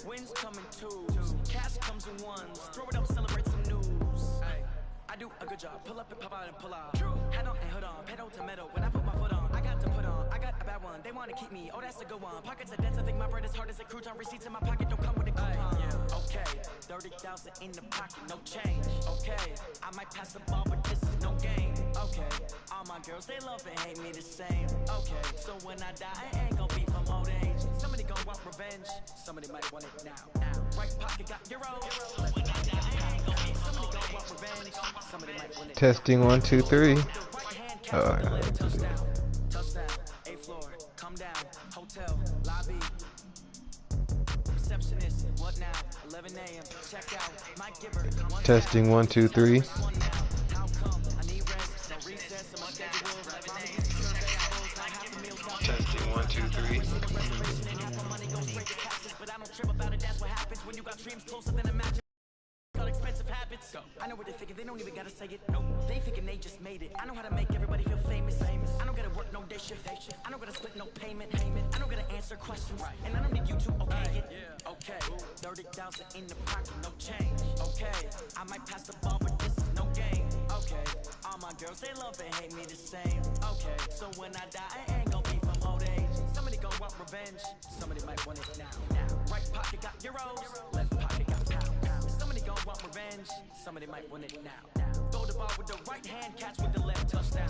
Wins come in twos, cash comes in ones. Throw it up, celebrate some news. I do a good job, pull up and pop out and pull out. Head on and hood on, pedal to metal. When I put my foot on, I got to put on. I got a bad one, they want to keep me. Oh, that's a good one. Pockets are dense, I think my bread is hard as a crouton. Receipts in my pocket don't come with a coupon. Okay, 30,000 in the pocket, no change. Okay, I might pass the ball, but this is no game. Okay, all my girls, they love and hate me the same. Okay, so when I die, I ain't gonna be from old age. Somebody gon' want revenge, somebody might want it now. Right pocket got euros. When I die, I ain't gonna be somebody gon' want revenge. Somebody might want it. Testing 1 2 3. Oh, I got it. Touchdown, A floor, come down, hotel, lobby. Receptionist, what now? 11 a.m. Check out, my giver. Testing 1 2 3. How come? I need rest, no recess, so my schedule. Testing 1 2 3. But I don't trip about it, that's what happens when you got dreams closer than imagine. Got expensive habits. I know what they're thinking, they don't even gotta say it. No, they thinking they just made it. I know how to make everybody feel famous. I don't gotta work no day shift. I don't gotta split no payment. I don't gotta answer questions. And I don't need you to okay it. Okay, 30,000 in the pocket, no change. Okay, I might pass the ball, but this is no game. Okay, all my girls, they love and hate me the same. Okay, so when I die, I ain't gonna be from old age. Somebody gon' want revenge, somebody might want it now. Right pocket got euros, left pocket got pounds. Somebody gon' want revenge, somebody might want it now. Throw the ball with the right hand, catch with the left, touchdown.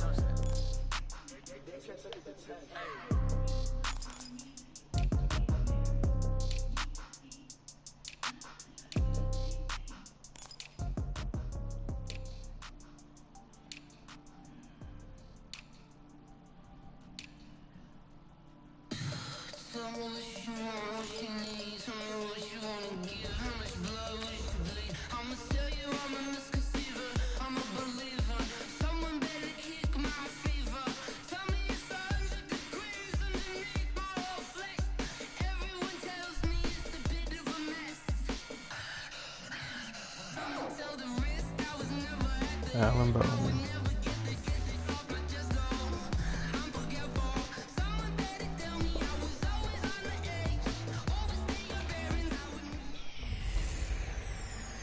Alan Bowman.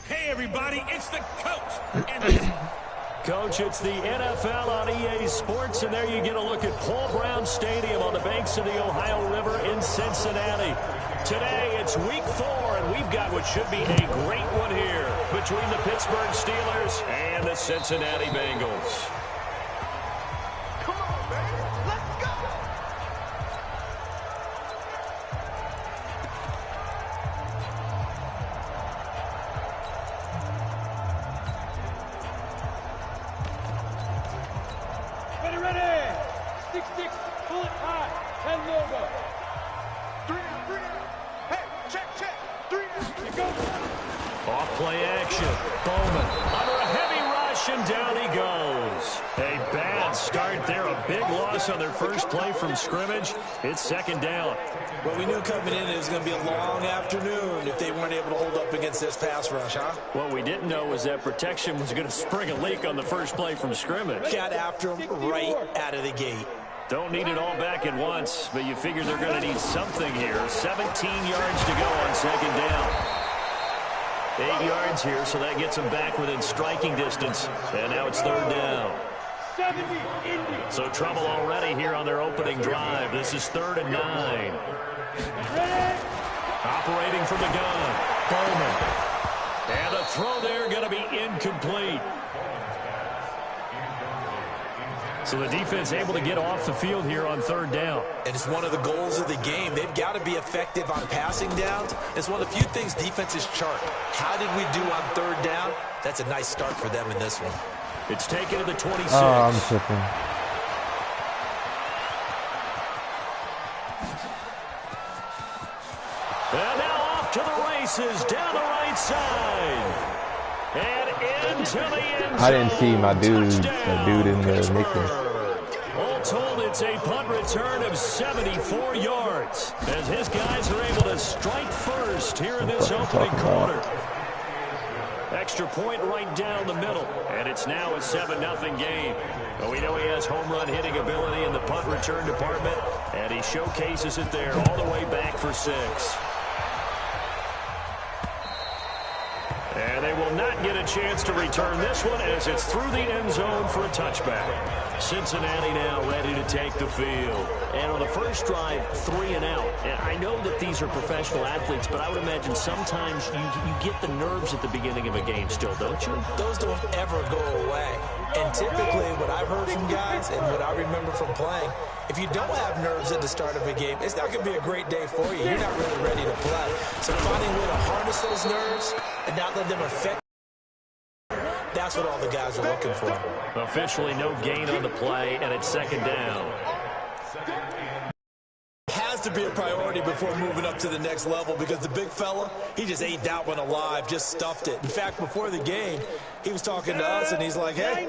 Hey everybody, it's the coach. And Coach, it's the NFL on EA Sports, and there you get a look at Paul Brown Stadium on the banks of the Ohio River in Cincinnati. Today, it's week 4, and we've got what should be a great one here between the Pittsburgh Steelers and the Cincinnati Bengals. Come on, baby. Let's go. Ready. 6-6, pull it high, and logo. 3 out. Hey, check. 3 out. Here goes. Off play action. Bowman under a heavy rush, and down he goes. A bad start there. A big loss on their first play from scrimmage. It's second down. Well, we knew coming in it was going to be a long afternoon if they weren't able to hold up against this pass rush, huh? What we didn't know was that protection was going to spring a leak on the first play from scrimmage. Got after him right out of the gate. Don't need it all back at once, but you figure they're going to need something here. 17 yards to go on second down. 8 yards here, so that gets them back within striking distance. And now it's third down. So trouble already here on their opening drive. This is 3rd and 9. Operating from the gun, Bowman. And a throw there going to be incomplete. So the defense able to get off the field here on 3rd down. And it's one of the goals of the game. They've got to be effective on passing downs. It's one of the few things defenses chart. How did we do on 3rd down? That's a nice start for them in this one. It's taken to the 26. Oh, I'm tripping. And now off to the races down the right side. And into the end zone. I didn't see my dude in the nickel. All told, it's a punt return of 74 yards as his guys are able to strike first here in this opening quarter. Extra point right down the middle, and it's now a 7-0 game. But we know he has home run hitting ability in the punt return department, and he showcases it there all the way back for 6. they will not get a chance to return this one as it's through the end zone for a touchback. Cincinnati now ready to take the field. And on the first drive, 3 and out. And I know that these are professional athletes, but I would imagine sometimes you get the nerves at the beginning of a game still, don't you? Those don't ever go away. And typically what I've heard from guys and what I remember from playing, if you don't have nerves at the start of a game, it's not going to be a great day for you. You're not really ready to play. So finding a way to harness those nerves and not let them affect you, that's what all the guys are looking for. Officially no gain on the play, and it's second down. Has to be a priority before moving up to the next level because the big fella, he just ate that one alive, just stuffed it. In fact, before the game, he was talking to us, and he's like, hey,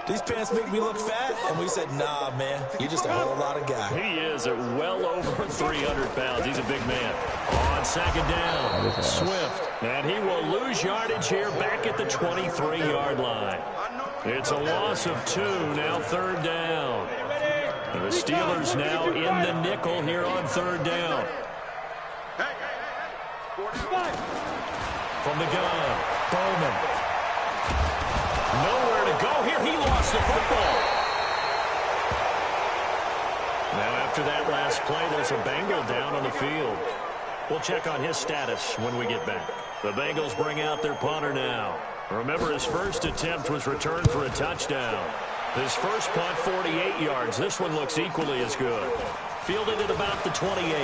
these pants make me look fat. And we said, nah, man, you're just a whole lot of guy. He is at well over 300 pounds. He's a big man. On second down, Swift. And he will lose yardage here back at the 23-yard line. It's a loss of 2, now third down. And the Steelers now in the nickel here on third down. From the gun, Bowman. Nowhere to go here. He lost the football. Now after that last play, there's a Bengal down on the field. We'll check on his status when we get back. The Bengals bring out their punter now. Remember, his first attempt was returned for a touchdown. His first punt, 48 yards. This one looks equally as good. Fielded at about the 28.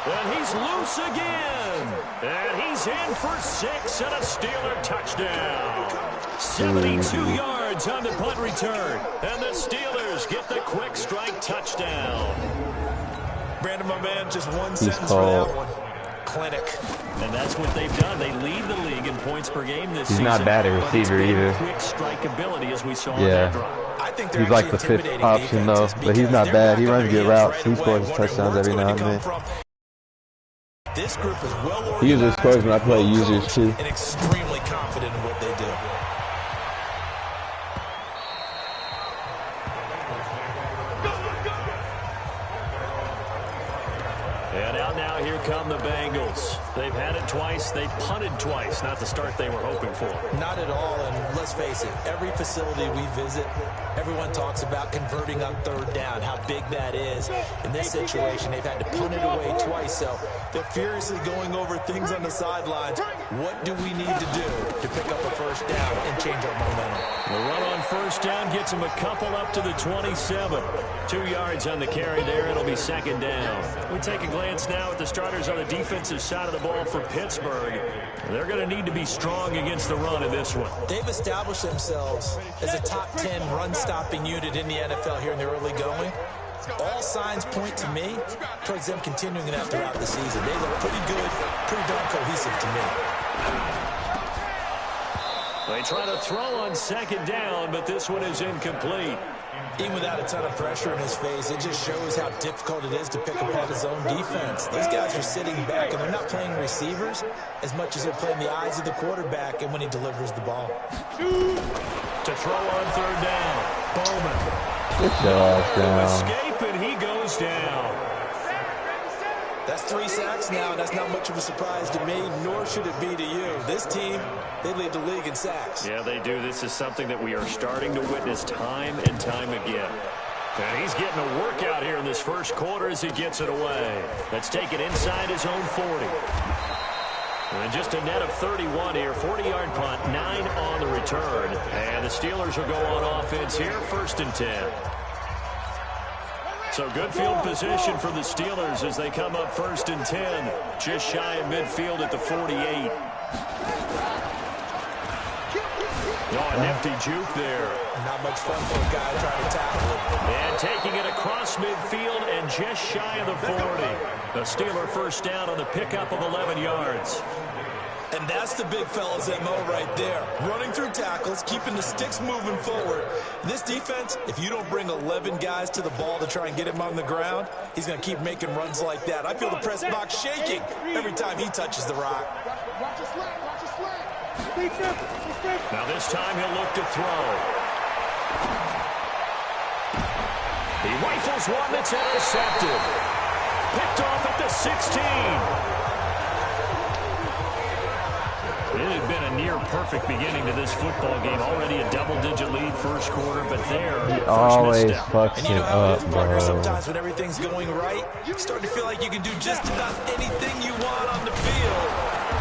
And he's loose again. And he's in for 6 and a Steeler touchdown. 72 yards on the punt return. And the Steelers get the quick strike touchdown. Brandon, my man, just one sentence for that one. Clinic. And that's what they've done. They lead the league in points per game this season. He's not bad at receiver either. Quick strike ability as we saw on that drive. I think he's like the 5th option though, but he's not bad. He runs good routes. He scores his touchdowns every now and then. This group is well organized. He usually scores when I play users too. And extremely confident in what they do. And out now, here come the Bengals. They've had it twice. They've punted twice. Not the start they were hoping for. Not at all. And let's face it, every facility we visit, everyone talks about converting on third down, how big that is. In this situation, they've had to punt it away twice. So they're furiously going over things on the sidelines. What do we need to do to pick up a first down and change our momentum? The run on first down gets them a couple up to the 27. 2 yards on the carry there. It'll be second down. We take a glance now at the starters on the defensive side of the ball for Pittsburgh. They're going to need to be strong against the run in this one. They've established themselves as a top 10 run-stopping unit in the NFL here in the early going. All signs point to me towards them continuing that throughout the season. They look pretty good, pretty darn cohesive to me. They try to throw on second down, but this one is incomplete. Even without a ton of pressure in his face, it just shows how difficult it is to pick apart his own defense. These guys are sitting back, and they're not playing receivers as much as they're playing the eyes of the quarterback and when he delivers the ball. To throw on third down, Bowman. Good job, down. Escape, and he goes down. That's 3 sacks now, and that's not much of a surprise to me, nor should it be to you. This team, they lead the league in sacks. Yeah, they do. This is something that we are starting to witness time and time again. And he's getting a workout here in this first quarter as he gets it away. Let's take it inside his own 40. And just a net of 31 here. 40-yard punt, 9 on the return. And the Steelers will go on offense here, 1st and 10. So good field position for the Steelers as they come up 1st and 10. Just shy of midfield at the 48. Oh, a nifty juke there. Not much fun for a guy trying to tackle him. And taking it across midfield and just shy of the 40. The Steeler first down on the pickup of 11 yards. And that's the big fella's MO right there. Running through tackles, keeping the sticks moving forward. This defense, if you don't bring 11 guys to the ball to try and get him on the ground, he's going to keep making runs like that. I feel the press box shaking every time he touches the rock. Now this time he'll look to throw. He rifles one that's intercepted. Picked off at the 16. near-perfect beginning to this football game. Already a double-digit lead first quarter, but there, He first always misstep. fucks And you know it how it up, is, partner. bro. Sometimes when everything's going right, you start to feel like you can do just about anything you want on the field.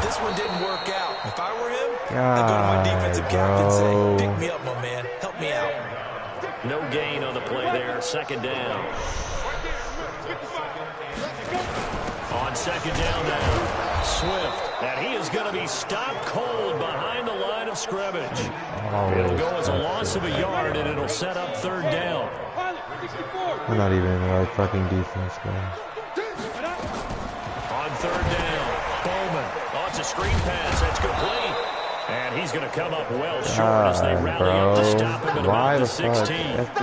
This one didn't work out. If I were him, I'd go to my defensive captain and say, pick me up, my man. Help me out. No gain on the play there. Second down. On second down now, Swift. And he is going to be stopped cold behind the line of scrimmage. It'll go as a loss of a yard, and it'll set up third down. We're not even in the right fucking defense, guys. On third down, Bowman. Oh, it's a screen pass. That's complete. And he's going to come up well short as they rally up to stop him at about the 16.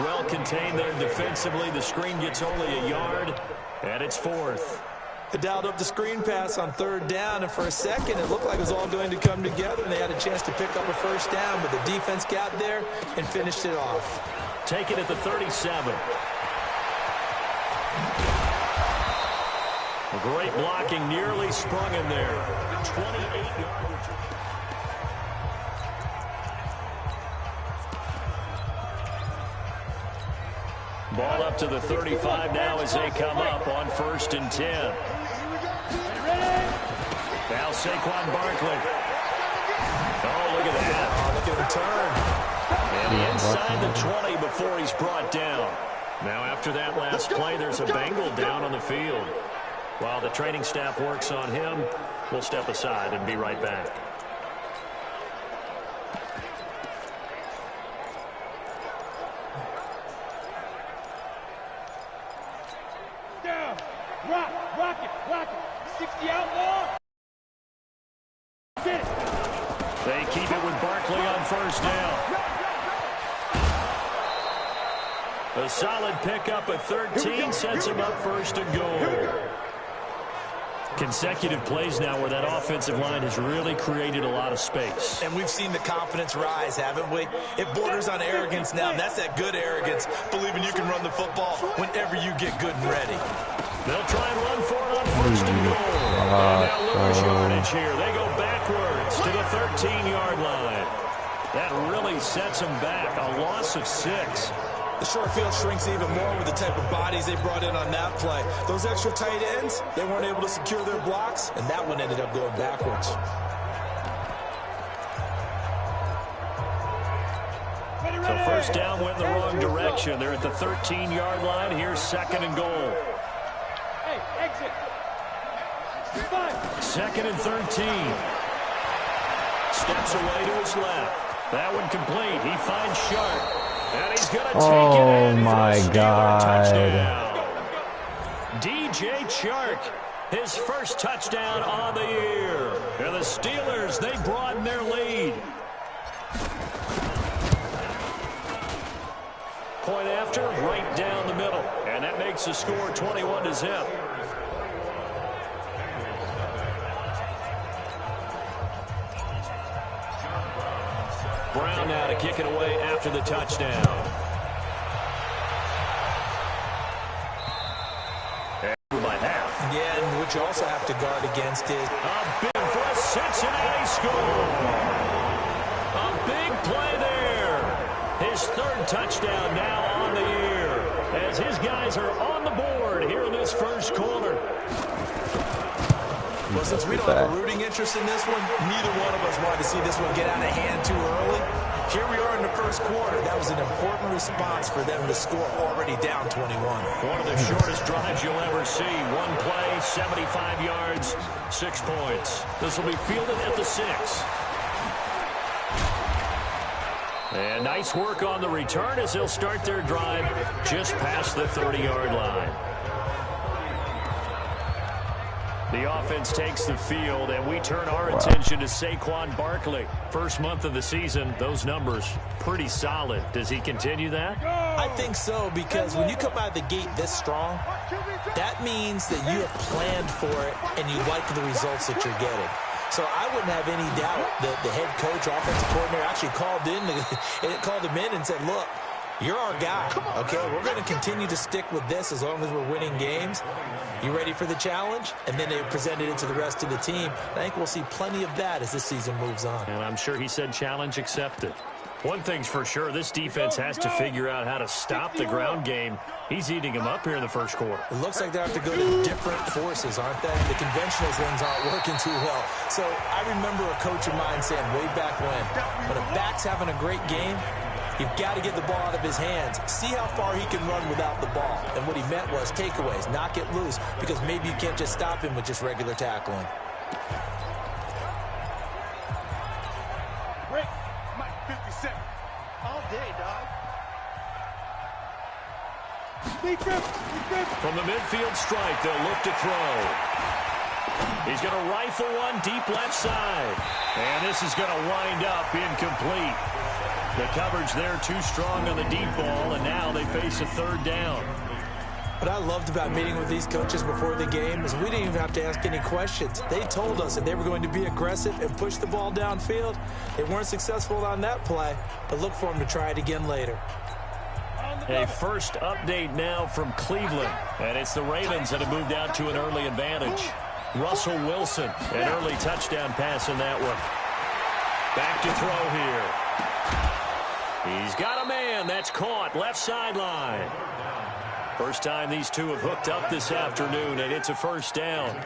Well contained there defensively. The screen gets only a yard, and it's fourth. They dialed up the screen pass on third down, and for a second it looked like it was all going to come together, and they had a chance to pick up a first down, but the defense got there and finished it off. Take it at the 37. Great blocking, nearly sprung him there. 28-yard return. Ball up to the 35 now as they come up on 1st and 10. Now Saquon Barkley. Oh, look at that. Oh, look at him turn. And inside the 20 before he's brought down. Now after that last play, there's a Bengal down on the field. While the training staff works on him, we'll step aside and be right back. Rock it. 60 outlaw. Get it. They keep it with Barkley on first down. A solid pickup at 13 sets him up first and goal. Consecutive plays now where that offensive line has really created a lot of space. And we've seen the confidence rise, haven't we? It borders on arrogance now, and that's that good arrogance, believing you can run the football whenever you get good and ready. They'll try and run for it on first and goal. And now lose yardage here. They go backwards to the 13-yard line. That really sets them back. A loss of 6. The short field shrinks even more with the type of bodies they brought in on that play. Those extra tight ends, they weren't able to secure their blocks, and that one ended up going backwards. So first down went in the wrong direction. They're at the 13-yard line. Here's 2nd and goal. Hey, exit. 2nd and 13. Steps away to his left. That one complete. He finds Sharp. And he's going to take it in for a Steeler touchdown. DJ Chark, his first touchdown on the year. And the Steelers, they broaden their lead. Point after, right down the middle. And that makes the score 21-0. Brown now to kick it away after the touchdown. And by half. Yeah, and what you also have to guard against is A big for a Cincinnati score. A big play there. His 3rd touchdown now on the year. As his guys are on the board here in this first quarter. well, since we don't have a rooting interest in this one, neither one of us wanted to see this one get out of hand too early. Here we are in the first quarter. That was an important response for them to score already down 21. One of the shortest drives you'll ever see. One play, 75 yards, 6 points. This will be fielded at the 6. And nice work on the return as they'll start their drive just past the 30-yard line. The offense takes the field, and we turn our attention to Saquon Barkley. First month of the season, those numbers pretty solid. Does he continue that? I think so, because when you come out of the gate this strong, that means that you have planned for it and you like the results that you're getting. So I wouldn't have any doubt that the head coach, offensive coordinator, actually called him in and said, look, you're our guy, okay? We're going to continue to stick with this as long as we're winning games. You ready for the challenge? And then they presented it to the rest of the team. I think we'll see plenty of that as this season moves on. And I'm sure he said challenge accepted. One thing's for sure, this defense has to figure out how to stop the ground game. He's eating them up here in the first quarter. It looks like they have to go to different forces, aren't they? The conventional things aren't working too well. So I remember a coach of mine saying way back when a back's having a great game, you've got to get the ball out of his hands. See how far he can run without the ball. And what he meant was takeaways, knock it loose, because maybe you can't just stop him with just regular tackling. Break. Mike 57. All day, dog. From the midfield stripe, they'll look to throw. He's going to rifle one deep left side. And this is going to wind up incomplete. The coverage there too strong on the deep ball, and now they face a third down. What I loved about meeting with these coaches before the game is we didn't even have to ask any questions. They told us that they were going to be aggressive and push the ball downfield. They weren't successful on that play, but look for them to try it again later. A first update now from Cleveland, and it's the Ravens that have moved out to an early advantage. Russell Wilson, an early touchdown pass in that one. Back to throw here. He's got a man. That's caught. Left sideline. First time these two have hooked up this afternoon, and it's a first down.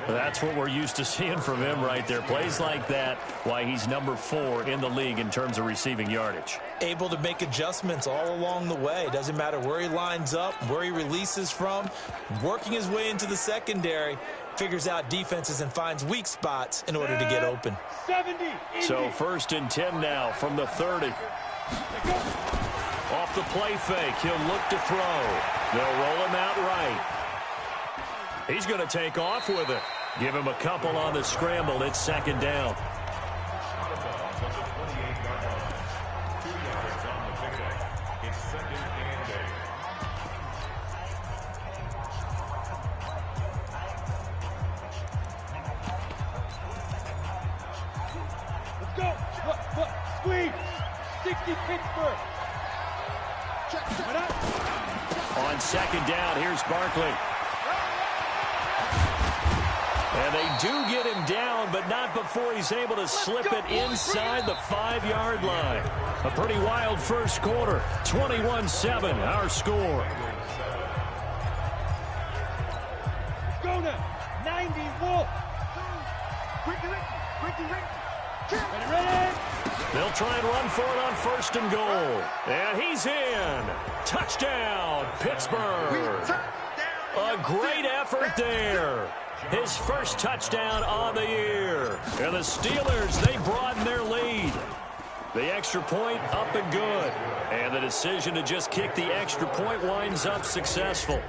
That's what we're used to seeing from him right there. Plays like that, why he's number 4 in the league in terms of receiving yardage. Able to make adjustments all along the way. Doesn't matter where he lines up, where he releases from. Working his way into the secondary, figures out defenses and finds weak spots in order to get open. 70. So first and 10 now from the 30. Off the play fake, he'll look to throw. They'll roll him out right. He's going to take off with it. Give him a couple on the scramble. It's second down. Let's go. What? Squeeze. 60 Pittsburgh. On second down, here's Barkley. And they do get him down, but not before he's able to slip it inside the 5-yard line. A pretty wild first quarter. 21-7, our score. Go now. 90 Wolf. Ready. They'll try and run for it on first and goal. And he's in. Touchdown, Pittsburgh. A great effort there. His first touchdown on the year. And the Steelers, they broaden their lead. The extra point up and good. And the decision to just kick the extra point winds up successful.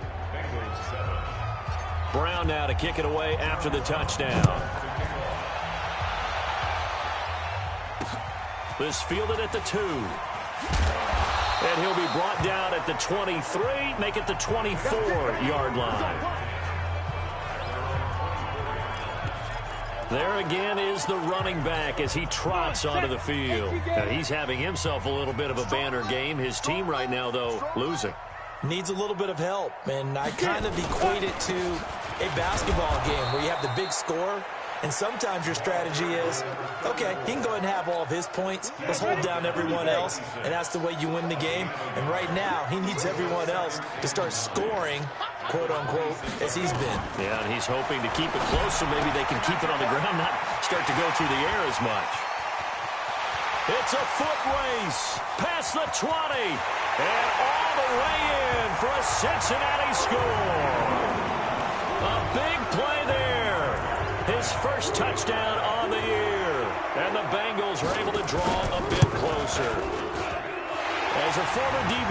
Brown now to kick it away after the touchdown. This fielded at the 2. And he'll be brought down at the 23, make it the 24-yard line. There again is the running back as he trots onto the field. Now he's having himself a little bit of a banner game. His team right now, though, losing. Needs a little bit of help, and I kind of equate it to a basketball game where you have the big score, and sometimes your strategy is, okay, he can go ahead and have all of his points. Let's hold down everyone else, and that's the way you win the game. And right now, he needs everyone else to start scoring, quote-unquote, as he's been. Yeah, and he's hoping to keep it close so maybe they can keep it on the ground, not start to go through the air as much. It's a foot race past the 20, and all the way in for a Cincinnati score. A big play there. His first touchdown on the year, and the Bengals are able to draw a bit closer. As a former DB,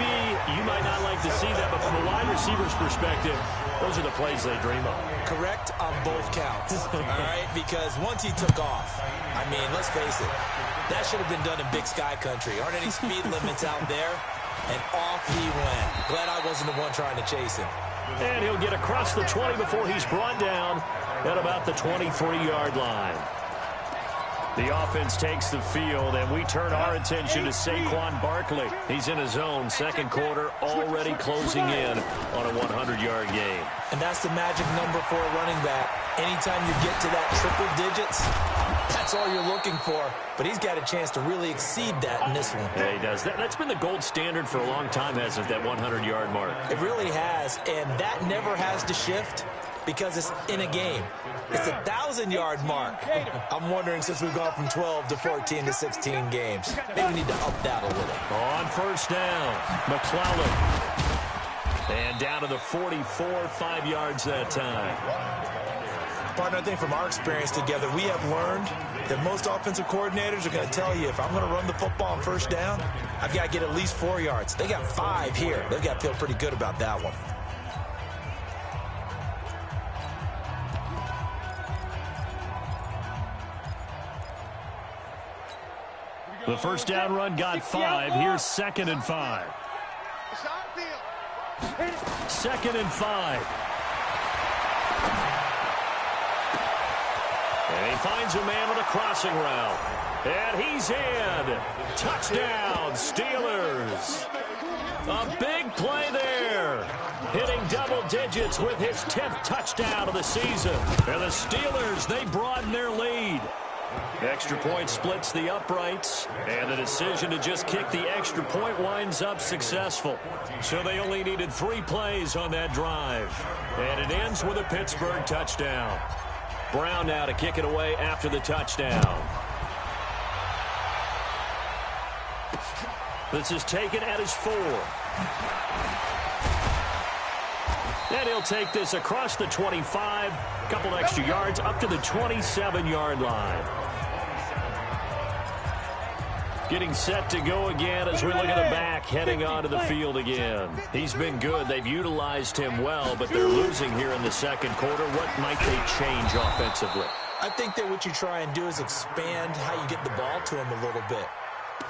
you might not like to see that, but from a wide receiver's perspective, those are the plays they dream of. Correct on both counts, all right? Because once he took off, I mean, let's face it, that should have been done in Big Sky Country. Aren't any speed limits out there? And off he went. Glad I wasn't the one trying to chase him. And he'll get across the 20 before he's brought down at about the 23-yard line. The offense takes the field, and we turn our attention to Saquon Barkley. He's in his zone, second quarter, already closing in on a 100-yard game. And that's the magic number for a running back. Anytime you get to that triple digits, that's all you're looking for. But he's got a chance to really exceed that in this one. Yeah, he does. That's been the gold standard for a long time, hasn't it, that 100-yard mark? It really has, and that never has to shift because it's in a game. It's a 1,000-yard mark. I'm wondering, since we've gone from 12 to 14 to 16 games, maybe we need to up that a little. On first down, McClellan. And down to the 44, 5 yards that time. Partner, I think from our experience together, we have learned that most offensive coordinators are going to tell you, if I'm going to run the football on first down, I've got to get at least 4 yards. They got 5 here. They've got to feel pretty good about that one. The first down run got 5. Here's 2nd and 5. 2nd and 5. And he finds a man with a crossing route. And he's in. Touchdown, Steelers. A big play there. Hitting double digits with his 10th touchdown of the season. And the Steelers, they broaden their lead. Extra point splits the uprights, and the decision to just kick the extra point winds up successful. So they only needed 3 plays on that drive, and it ends with a Pittsburgh touchdown. Brown now to kick it away after the touchdown. This is taken at his 4. And he'll take this across the 25, a couple extra yards up to the 27-yard line. Getting set to go again as we look at the back, heading onto the field again. He's been good. They've utilized him well, but they're losing here in the second quarter. What might they change offensively? I think that what you try and do is expand how you get the ball to him a little bit.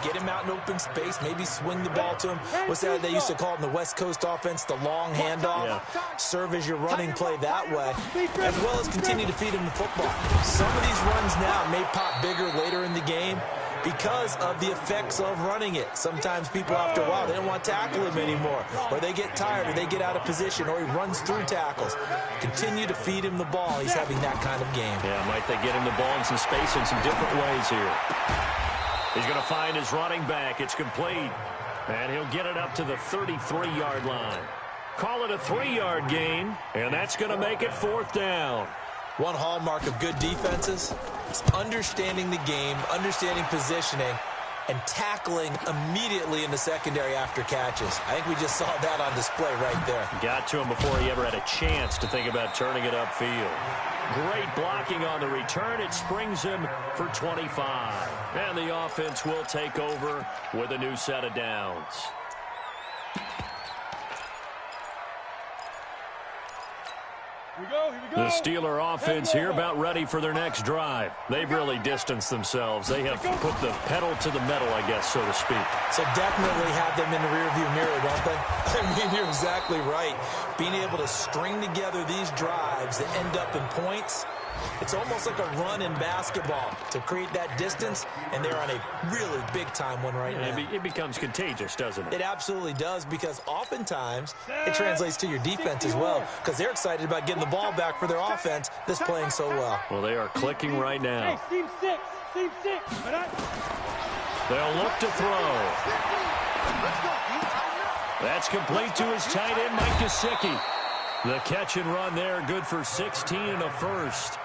Get him out in open space, maybe swing the ball to him. What's that they used to call it in the West Coast offense, the long handoff? Yeah. Serve as your running play that way, as well as continue to feed him the football. Some of these runs now may pop bigger later in the game because of the effects of running it. Sometimes people, after a while, they don't want to tackle him anymore, or they get tired, or they get out of position, or he runs through tackles. Continue to feed him the ball. He's having that kind of game. Yeah, might they get him the ball in some space in some different ways here. He's going to find his running back. It's complete. And he'll get it up to the 33-yard line. Call it a 3-yard gain, and that's going to make it 4th down. One hallmark of good defenses is understanding the game, understanding positioning, and tackling immediately in the secondary after catches. I think we just saw that on display right there. Got to him before he ever had a chance to think about turning it upfield. Great blocking on the return. It springs him for 25. And the offense will take over with a new set of downs. Here we go. The Steeler offense here about ready for their next drive. They've really distanced themselves. They have put the pedal to the metal, I guess, so to speak. So definitely have them in the rearview mirror, don't they? I mean, you're exactly right. Being able to string together these drives that end up in points, it's almost like a run in basketball to create that distance, and they're on a really big-time one right now. It becomes contagious, doesn't it? It absolutely does, because oftentimes it translates to your defense as well, because they're excited about getting the ball back for their offense that's playing so well. Well, they are clicking right now. Hey, team 6. They'll look to throw. That's complete to his tight end, Mike Gesicki. The catch and run there, good for 16 and a first.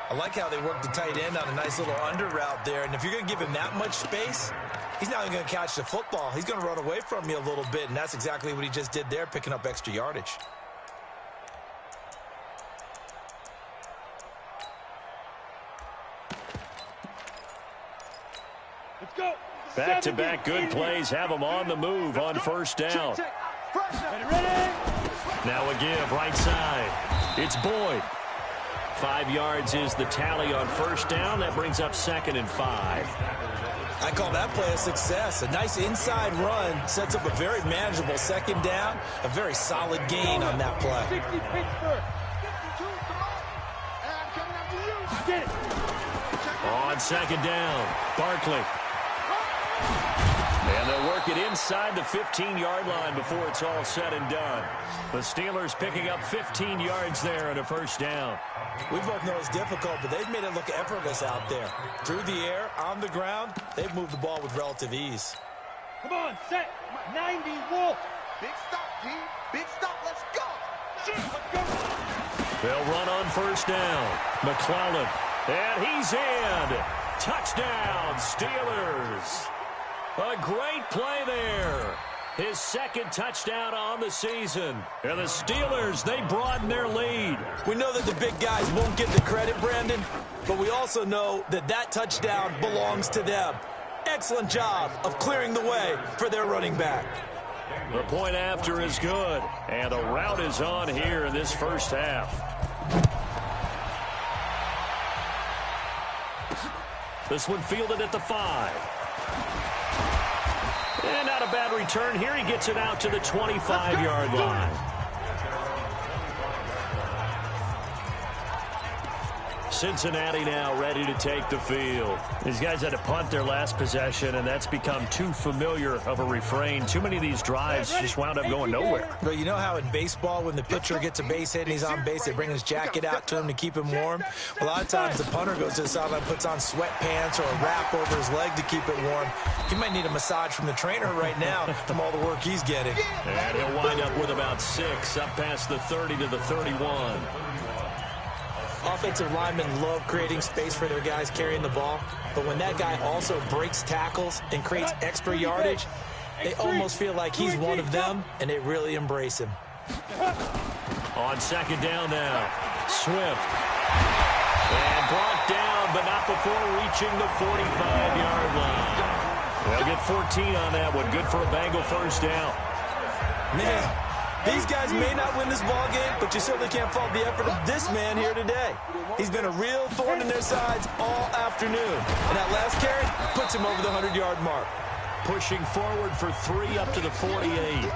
I like how they work the tight end on a nice little under route there. And if you're going to give him that much space, he's not even going to catch the football. He's going to run away from you a little bit, and that's exactly what he just did there, picking up extra yardage. Let's go. Back-to-back good plays have him on the move on first down. Ready? Now a give right side. It's Boyd. 5 yards is the tally on first down. That brings up 2nd and 5. I call that play a success. A nice inside run sets up a very manageable second down. A very solid gain on that play. 60 Pittsburgh. Get it. On second down, Barkley. And they'll work it inside the 15-yard line before it's all said and done. The Steelers picking up 15 yards there and a first down. We both know it's difficult, but they've made it look effortless out there. Through the air, on the ground, they've moved the ball with relative ease. Come on, set. 90 Wolf. Big stop, team. Big stop. Let's go. Let's go. They'll run on first down. McClellan. And he's in. Touchdown, Steelers. A great play there. His second touchdown on the season. And the Steelers, they broaden their lead. We know that the big guys won't get the credit, Brandon, but we also know that that touchdown belongs to them. Excellent job of clearing the way for their running back. The point after is good. And the route is on here in this first half. This one fielded at the 5. And not a bad return here. He gets it out to the 25-yard line. Cincinnati now ready to take the field. These guys had to punt their last possession, and that's become too familiar of a refrain. Too many of these drives just wound up going nowhere. But you know how in baseball, when the pitcher gets a base hit and he's on base, they bring his jacket out to him to keep him warm? A lot of times the punter goes to the sideline, puts on sweatpants or a wrap over his leg to keep it warm. He might need a massage from the trainer right now from all the work he's getting. And he'll wind up with about 6, up past the 30 to the 31. Offensive linemen love creating space for their guys carrying the ball, but when that guy also breaks tackles and creates extra yardage, they almost feel like he's one of them, and they really embrace him. On second down now, Swift. And brought down, but not before reaching the 45-yard line. They'll get 14 on that one. Good for a Bengal first down. Man, these guys may not win this ball game, but you certainly can't fault the effort of this man here today. He's been a real thorn in their sides all afternoon. And that last carry puts him over the 100-yard mark. Pushing forward for 3 up to the 48.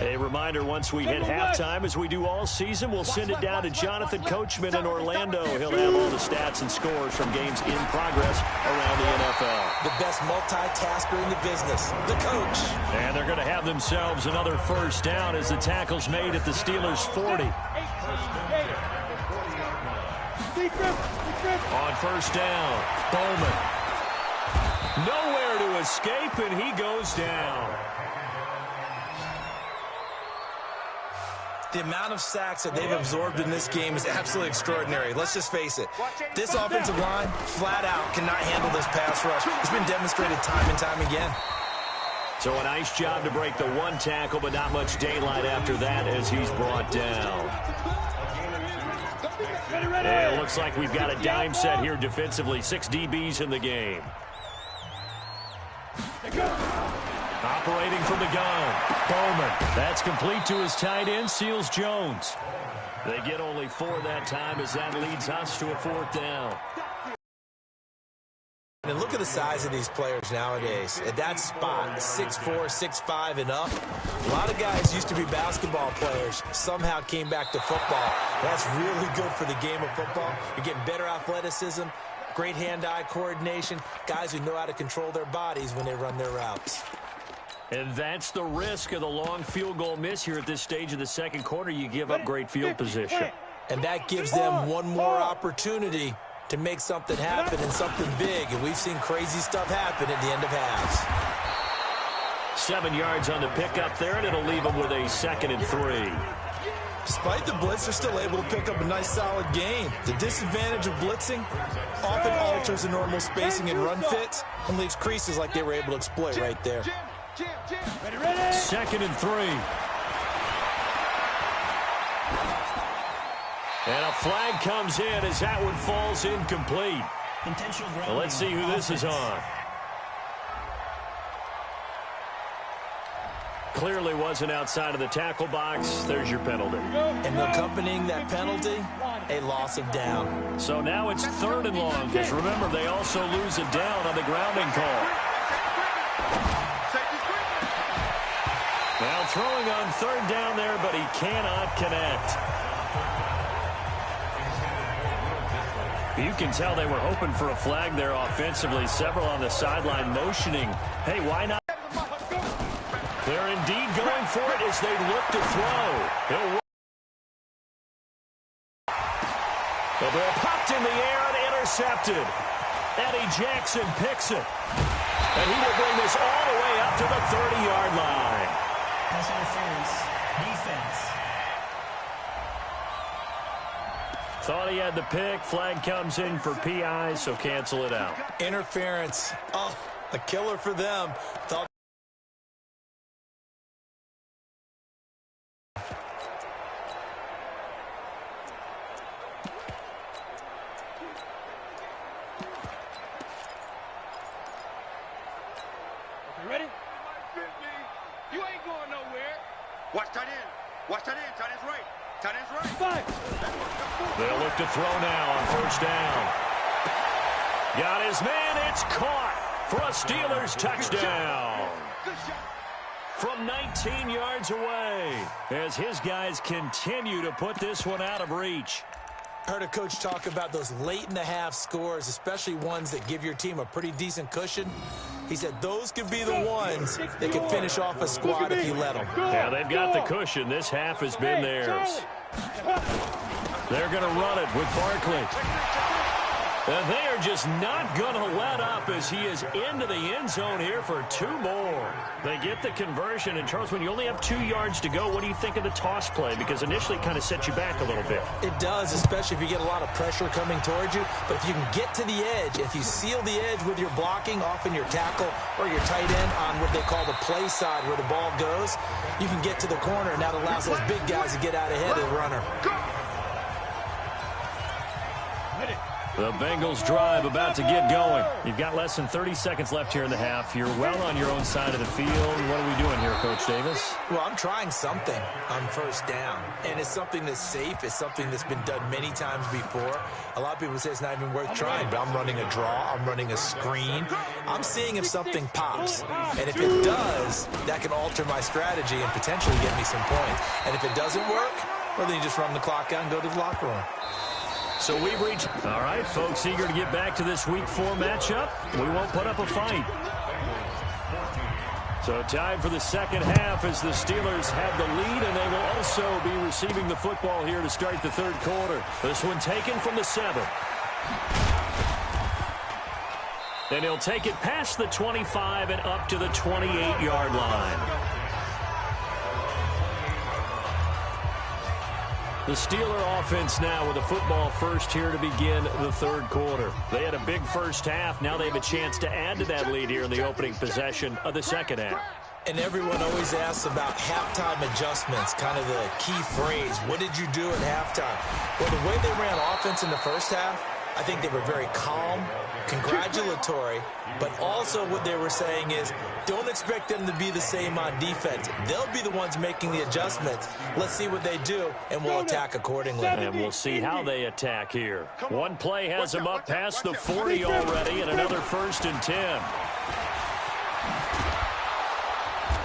A reminder, once we hit halftime, as we do all season, we'll send it down to Jonathan Coachman in Orlando. He'll have all the stats and scores from games in progress around the NFL. The best multitasker in the business, the coach. And they're going to have themselves another first down as the tackle's made at the Steelers' 40. On first down, Bowman. Nowhere to escape, and he goes down. The amount of sacks that they've absorbed in this game is absolutely extraordinary. Let's just face it. This offensive line, flat out, cannot handle this pass rush. It's been demonstrated time and time again. So a nice job to break the one tackle, but not much daylight after that as he's brought down. And it looks like we've got a dime set here defensively. 6 DBs in the game. Operating from the gun, Bowman. That's complete to his tight end, Seals Jones. They get only 4 that time as that leads us to a 4th down. And look at the size of these players nowadays. At that spot, 6'4", 6'5", and up. A lot of guys used to be basketball players, somehow came back to football. That's really good for the game of football. You're getting better athleticism, great hand-eye coordination, guys who know how to control their bodies when they run their routes. And that's the risk of the long field goal miss here at this stage of the second quarter. You give up great field position. And that gives them one more opportunity to make something happen and something big. And we've seen crazy stuff happen at the end of halves. 7 yards on the pickup there, and it'll leave them with a 2nd and 3. Despite the blitz, they're still able to pick up a nice solid gain. The disadvantage of blitzing often alters the normal spacing and run fits and leaves creases like they were able to exploit right there. 2nd and 3. And a flag comes in as that one falls incomplete. Well, let's see who this is on. Clearly wasn't outside of the tackle box. There's your penalty. And accompanying that penalty, a loss of down. So now it's 3rd and long, because remember, they also lose a down on the grounding call. Well, throwing on third down there, but he cannot connect. You can tell they were hoping for a flag there offensively. Several on the sideline motioning. Hey, why not? They're indeed going for it as they look to throw. The ball popped in the air and intercepted. Eddie Jackson picks it. And he will bring this all the way up to the 30-yard line. Pass interference. Defense. Thought he had the pick. Flag comes in for PI, so cancel it out. Interference. Oh, a killer for them. Thought. Ready? You ain't going nowhere. Watch tight end. Watch tight end. Tight end's right. Tight end's right. Five. They'll look to throw now on first down. Got his man. It's caught for a Steelers touchdown. Good shot. From 19 yards away as his guys continue to put this one out of reach. I heard a coach talk about those late-in-the-half scores, especially ones that give your team a pretty decent cushion. He said those could be the ones that can finish off a squad if you let them. Yeah, they've got the cushion. This half has been theirs. They're going to run it with Barkley. And they are just not going to let up as he is into the end zone here for 2 more. They get the conversion. And, Charles, when you only have 2 yards to go, what do you think of the toss play? Because initially it kind of sets you back a little bit. It does, especially if you get a lot of pressure coming towards you. But if you can get to the edge, if you seal the edge with your blocking, often your tackle or your tight end on what they call the play side where the ball goes, you can get to the corner, and that allows those big guys to get out ahead of the runner. The Bengals drive about to get going. You've got less than 30 seconds left here in the half. You're well on your own side of the field. What are we doing here, Coach Davis? Well, I'm trying something on first down, and it's something that's safe. It's something that's been done many times before. A lot of people say it's not even worth trying, but I'm running a draw. I'm running a screen. I'm seeing if something pops, and if it does, that can alter my strategy and potentially get me some points. And if it doesn't work, well, then you just run the clock out and go to the locker room. So we've reached, all right, folks, eager to get back to this Week 4 matchup. We won't put up a fight. So time for the second half as the Steelers have the lead, and they will also be receiving the football here to start the third quarter. This one taken from the 7. And he'll take it past the 25 and up to the 28-yard line. The Steeler offense now with the football first here to begin the third quarter. They had a big first half. Now they have a chance to add to that lead here in the opening possession of the second half. And everyone always asks about halftime adjustments, kind of the key phrase. What did you do at halftime? Well, the way they ran offense in the first half, I think they were very calm, congratulatory, but also what they were saying is don't expect them to be the same on defense. They'll be the ones making the adjustments. Let's see what they do, and we'll attack accordingly. And we'll see how they attack here. One play has them up past the 40 already, and another 1st and 10.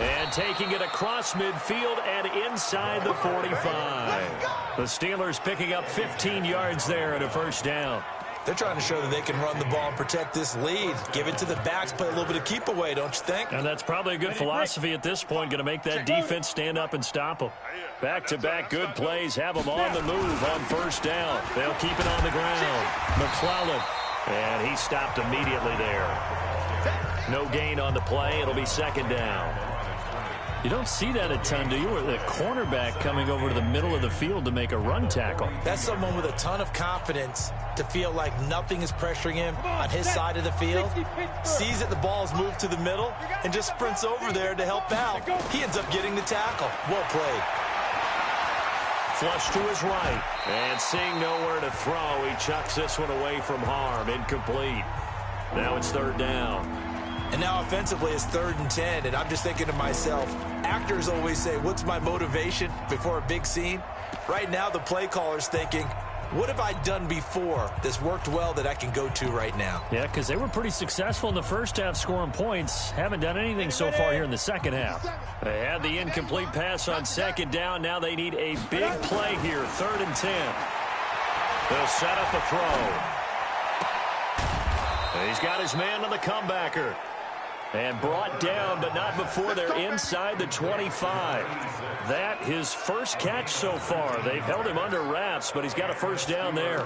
And taking it across midfield and inside the 45. The Steelers picking up 15 yards there and a first down. They're trying to show that they can run the ball and protect this lead. Give it to the backs, play a little bit of keep away, don't you think? And that's probably a good philosophy at this point, going to make that defense stand up and stop them. Back-to-back good plays have them on the move on first down. They'll keep it on the ground. McClellan, and he stopped immediately there. No gain on the play. It'll be second down. You don't see that a ton, do you? Or the cornerback coming over to the middle of the field to make a run tackle. That's someone with a ton of confidence to feel like nothing is pressuring him on his side of the field. Sees that the ball's moved to the middle and just sprints over there to help out. He ends up getting the tackle. Well played. Flush to his right. And seeing nowhere to throw, he chucks this one away from harm. Incomplete. Now it's third down. And now offensively it's 3rd and 10, and I'm just thinking to myself, actors always say, what's my motivation before a big scene? Right now the play caller's thinking, what have I done before that's worked well that I can go to right now? Yeah, because they were pretty successful in the first half scoring points. Haven't done anything so far here in the second half. They had the incomplete pass on second down. Now they need a big play here, 3rd and 10. They'll set up a throw. He's got his man on the comebacker. And brought down, but not before they're inside the 25. That his first catch so far. They've held him under wraps, but he's got a first down there.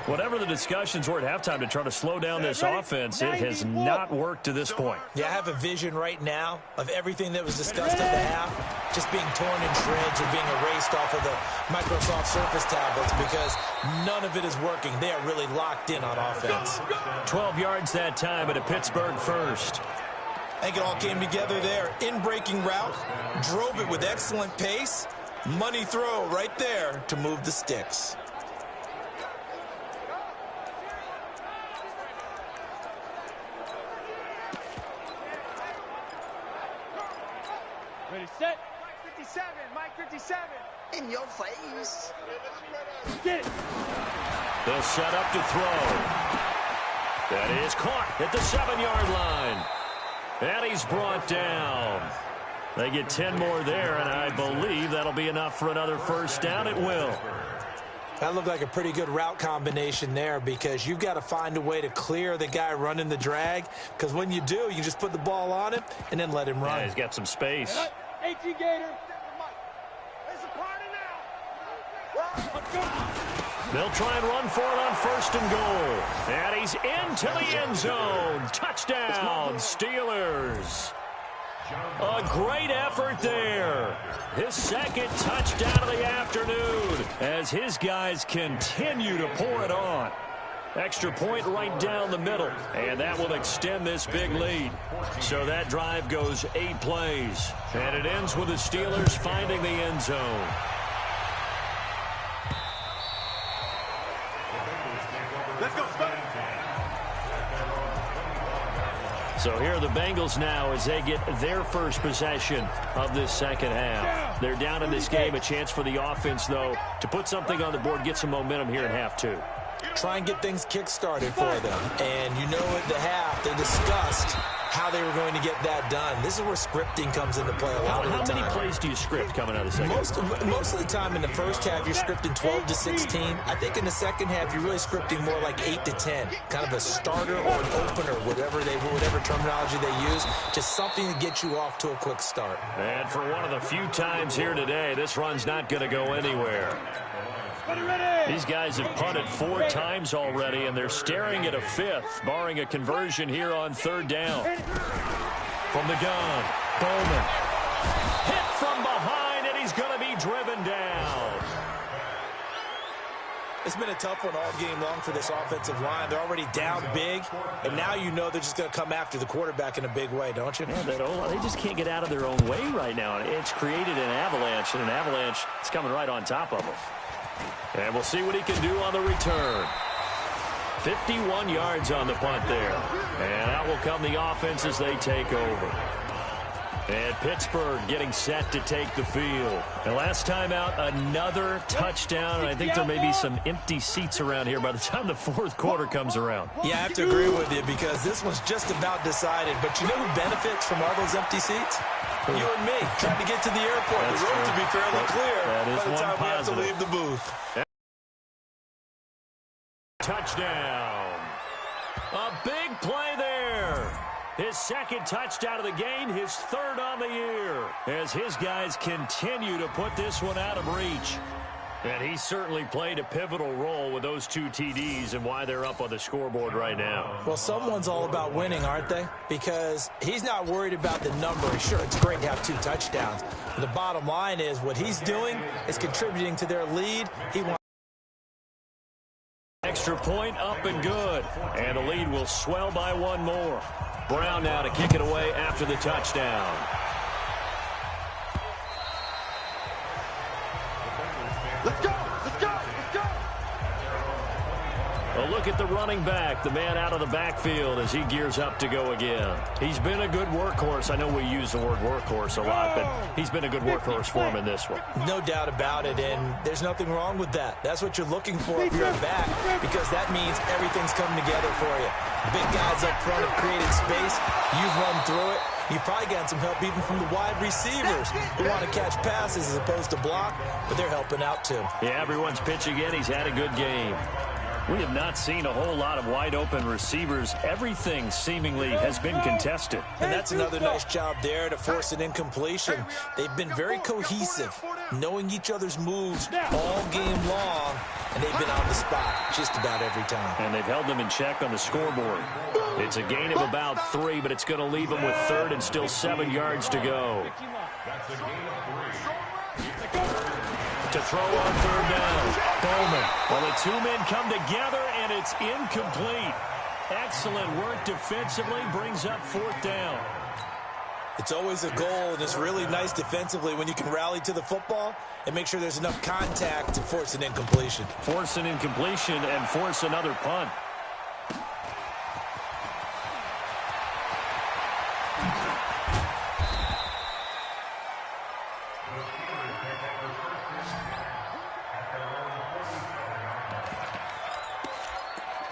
Whatever the discussions were at halftime to try to slow down this offense, it has not worked to this point. Yeah, I have a vision right now of everything that was discussed at the half just being torn in shreds or being erased off of the Microsoft Surface tablets because none of it is working. They are really locked in on offense. 12 yards that time at a Pittsburgh first. I think it all came together there. In-breaking route, drove it with excellent pace. Money throw right there to move the sticks. Ready, set. Mike 57, Mike 57. In your face. Get it. They'll set up to throw. That is caught at the 7-yard line. And he's brought down. They get 10 more there, and I believe that'll be enough for another first down. It will. That looked like a pretty good route combination there because you've got to find a way to clear the guy running the drag because when you do, you just put the ball on him and then let him run. Yeah, he's got some space. 18 Gator. It's a party now. Let's go. They'll try and run for it on 1st and goal. And he's into the end zone. Touchdown, Steelers. A great effort there. His second touchdown of the afternoon as his guys continue to pour it on. Extra point right down the middle, and that will extend this big lead. So that drive goes 8 plays, and it ends with the Steelers finding the end zone. Let's go, Scott. So here are the Bengals now as they get their first possession of this second half. They're down in this game. A chance for the offense, though, to put something on the board, get some momentum here in half 2. Try and get things kick-started for them. And you know at the half, they discussed how they were going to get that done. This is where scripting comes into play a lot of the time. How many plays do you script coming out of the second half? Most of the time in the first half, you're scripting 12 to 16. I think in the second half, you're really scripting more like 8 to 10. Kind of a starter or an opener, whatever terminology they use. Just something to get you off to a quick start. And for one of the few times here today, this run's not going to go anywhere. These guys have punted 4 times already, and they're staring at a 5th, barring a conversion here on 3rd down. From the gun, Bowman. Hit from behind, and he's going to be driven down. It's been a tough one all game long for this offensive line. They're already down big, and now you know they're just going to come after the quarterback in a big way, don't you? Yeah, they just can't get out of their own way right now. It's created an avalanche, and an avalanche is coming right on top of them. And we'll see what he can do on the return. 51 yards on the punt there. And out will come the offense as they take over. And Pittsburgh getting set to take the field. And last time out, another touchdown. And I think there may be some empty seats around here by the time the 4th quarter comes around. Yeah, I have to agree with you because this one's just about decided. But you know who benefits from all those empty seats? You and me, trying to get to the airport. That's the road true. to be fairly clear That is by the one time we have to positive. leave the booth. Touchdown. A big play there. His second touchdown of the game, his 3rd on the year, as his guys continue to put this one out of reach. And he certainly played a pivotal role with those 2 TDs and why they're up on the scoreboard right now. Well, someone's all about winning, aren't they? Because he's not worried about the number. Sure, it's great to have 2 touchdowns. But the bottom line is what he's doing is contributing to their lead. He wants extra point up and good. And the lead will swell by 1 more. Brown now to kick it away after the touchdown. Let's go. Let's go. Let's go. Well, look at the running back, the man out of the backfield as he gears up to go again. He's been a good workhorse. I know we use the word workhorse a lot, but he's been a good workhorse for him in this one. No doubt about it, and there's nothing wrong with that. That's what you're looking for if you're a back, because that means everything's coming together for you. Big guys up front have created space. You've run through it. You've probably gotten some help even from the wide receivers who want to catch passes as opposed to block, but they're helping out too. Yeah, everyone's pitching in. He's had a good game. We have not seen a whole lot of wide-open receivers. Everything seemingly has been contested. And that's another nice job there to force an incompletion. They've been very cohesive, knowing each other's moves all game long, and they've been on the spot just about every time. And they've held them in check on the scoreboard. It's a gain of about 3, but it's going to leave them with third and still 7 yards to go. To throw on third down. Bowman. Well, the two men come together, and it's incomplete. Excellent work defensively, brings up fourth down. It's always a goal, and it's really nice defensively when you can rally to the football and make sure there's enough contact to force an incompletion. Force an incompletion and force another punt.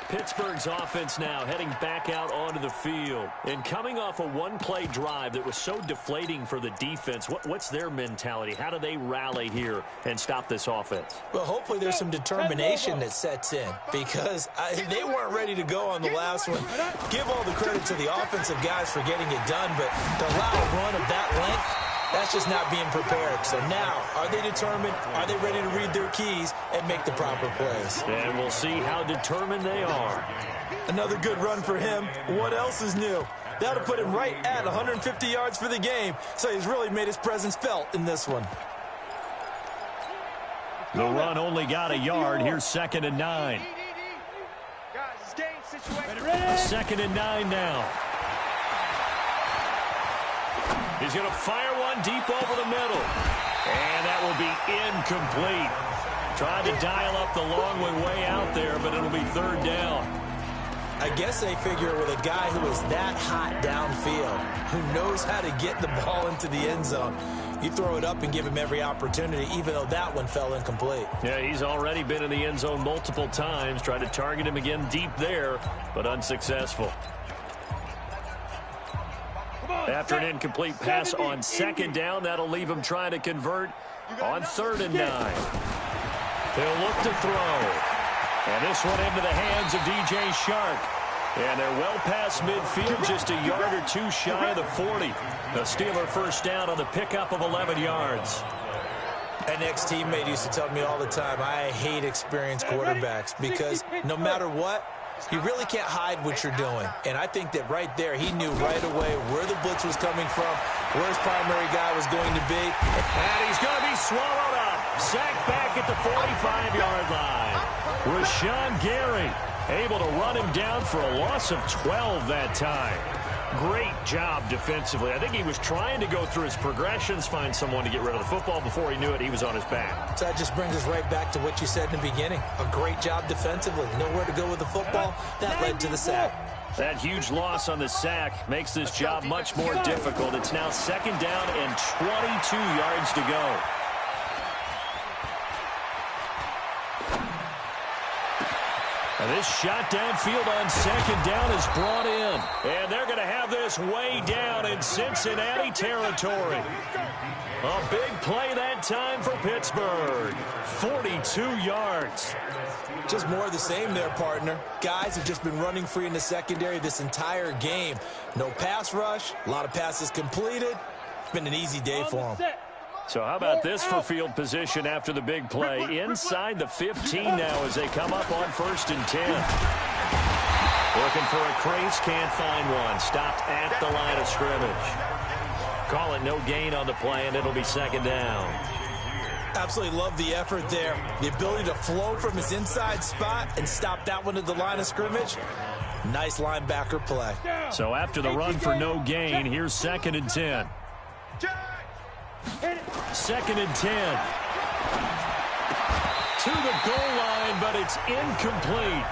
Pittsburgh's offense now heading back out onto the field. And coming off a one-play drive that was so deflating for the defense, what's their mentality? How do they rally here and stop this offense? Well, hopefully there's some determination that sets in, because they weren't ready to go on the last one. Give all the credit to the offensive guys for getting it done, but to allow a run of that length, that's just not being prepared. So now, are they determined? Are they ready to read their keys and make the proper plays? And we'll see how determined they are. Another good run for him. What else is new? That'll put him right at 150 yards for the game. So he's really made his presence felt in this one. The run only got a yard. Here's 2nd and 9. Second and 9 now. He's going to fire one deep over the middle. And that will be incomplete. Tried to dial up the long one way out there, but it'll be third down. I guess they figure with a guy who is that hot downfield, who knows how to get the ball into the end zone, you throw it up and give him every opportunity, even though that one fell incomplete. Yeah, he's already been in the end zone multiple times. Tried to target him again deep there, but unsuccessful. After an incomplete pass on 2nd down, that'll leave him trying to convert on 3rd and 9. They'll look to throw. And this one into the hands of DJ Shark. And they're well past midfield, just a yard or two shy of the 40. The Steeler first down on the pickup of 11 yards. An ex-teammate used to tell me all the time, I hate experienced quarterbacks because no matter what, you really can't hide what you're doing. And I think that right there, he knew right away where the blitz was coming from, where his primary guy was going to be. And he's going to be swallowed up. Sacked back at the 45-yard line. Rashawn Gary able to run him down for a loss of 12 that time. Great job defensively. I think he was trying to go through his progressions, find someone to get rid of the football. Before he knew it, he was on his back. So that just brings us right back to what you said in the beginning. A great job defensively. Nowhere to go with the football. That led to the sack. That huge loss on the sack makes this job much more difficult. It's now 2nd down and 22 yards to go. And this shot downfield on 2nd down is brought in. And they're going to have this way down in Cincinnati territory. A big play that time for Pittsburgh. 42 yards. Just more of the same there, partner. Guys have just been running free in the secondary this entire game. No pass rush, a lot of passes completed. It's been an easy day for them. So how about this for field position after the big play? Inside the 15 now as they come up on 1st and 10. Looking for a crease, can't find one. Stopped at the line of scrimmage. Call it no gain on the play, and it'll be 2nd down. Absolutely love the effort there. The ability to flow from his inside spot and stop that one at the line of scrimmage. Nice linebacker play. So after the run for no gain, here's 2nd and 10. 2nd and 10. To the goal line, but it's incomplete.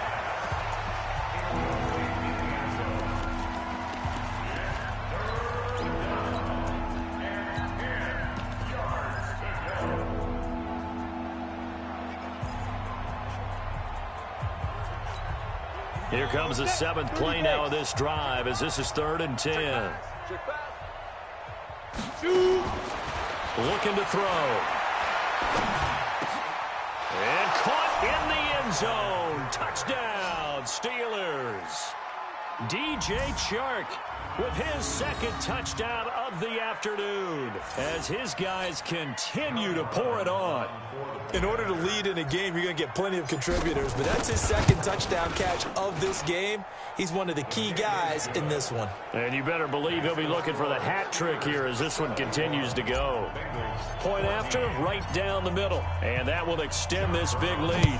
Here comes the 7th play now of this drive as this is 3rd and 10. Looking to throw. And caught in the end zone. Touchdown, Steelers. DJ Chark with his 2nd touchdown of the afternoon as his guys continue to pour it on. In order to lead in a game, you're going to get plenty of contributors, but that's his 2nd touchdown catch of this game. He's one of the key guys in this one. And you better believe he'll be looking for the hat trick here as this one continues to go. Point after, right down the middle, and that will extend this big lead.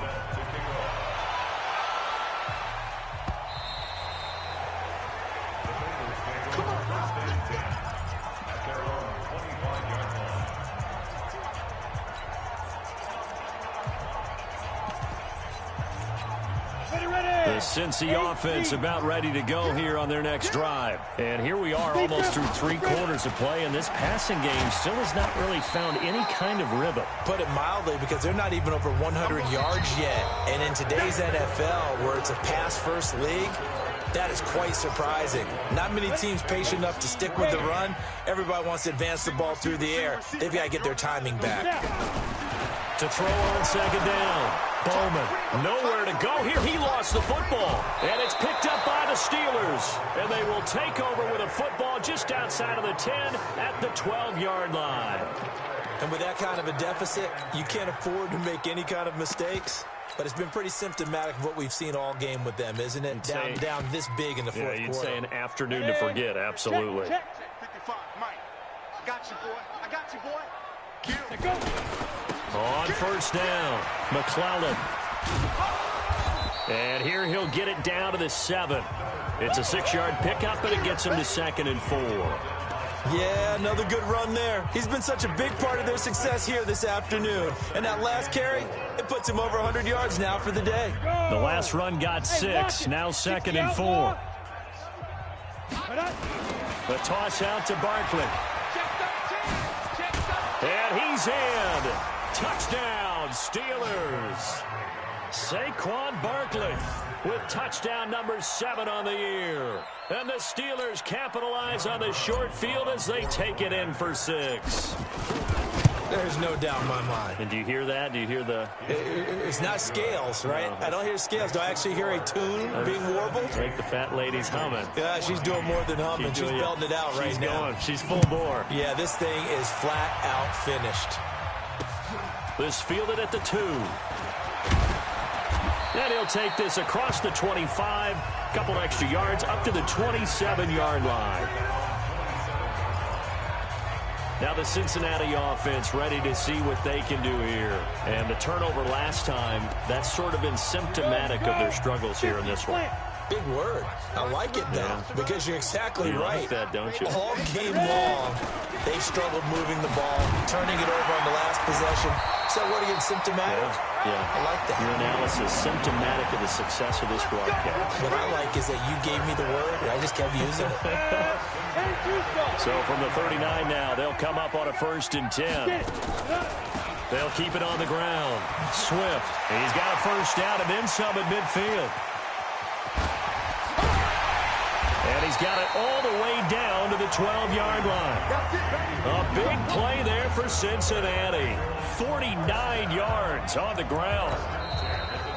The Cincy offense about ready to go here on their next drive. And here we are almost through 3 quarters of play, and this passing game still has not really found any kind of rhythm. Put it mildly, because they're not even over 100 yards yet. And in today's NFL, where it's a pass-first league, that is quite surprising. Not many teams patient enough to stick with the run. Everybody wants to advance the ball through the air. They've got to get their timing back. To throw on 2nd down. Bowman, nowhere to go here. He lost the football, and it's picked up by the Steelers. And they will take over with a football just outside of the 10 at the 12-yard line. And with that kind of a deficit, you can't afford to make any kind of mistakes. But it's been pretty symptomatic of what we've seen all game with them, isn't it? Down this big in the fourth quarter. You'd say an afternoon to forget, absolutely. 55, Mike. I got you, boy. I got you, boy. On 1st down, McClellan. And here he'll get it down to the 7. It's a 6-yard pickup, and it gets him to 2nd and 4. Yeah, another good run there. He's been such a big part of their success here this afternoon. And that last carry, it puts him over 100 yards now for the day. The last run got 6, now 2nd and 4. The toss out to Barkley. And he's in. Touchdown, Steelers. Saquon Barkley with touchdown number 7 on the year. And the Steelers capitalize on the short field as they take it in for 6. There's no doubt in my mind. And do you hear that? Do you hear the... It's not scales, right? I don't hear scales. Do I actually hear a tune being warbled? I think the fat lady's humming. Yeah, she's doing more than humming. She's belting it out right now. She's full bore. Yeah, this thing is flat out finished. This fielded at the 2. And he'll take this across the 25, couple extra yards, up to the 27-yard line. Now the Cincinnati offense ready to see what they can do here. And the turnover last time, that's sort of been symptomatic of their struggles here in this one. Big word. I like it, though, because you're exactly right. Like that, don't you? All game long, they've struggled moving the ball, turning it over on the last possession. So what again, symptomatic? Yeah. I like that. Your analysis, symptomatic of the success of this broadcast. What I like is that you gave me the word, and I just kept using it. So from the 39 now, they'll come up on a 1st and 10. They'll keep it on the ground. Swift, he's got a 1st down and then some at midfield. And he's got it all the way down to the 12-yard line. A big play there for Cincinnati. 49 yards on the ground.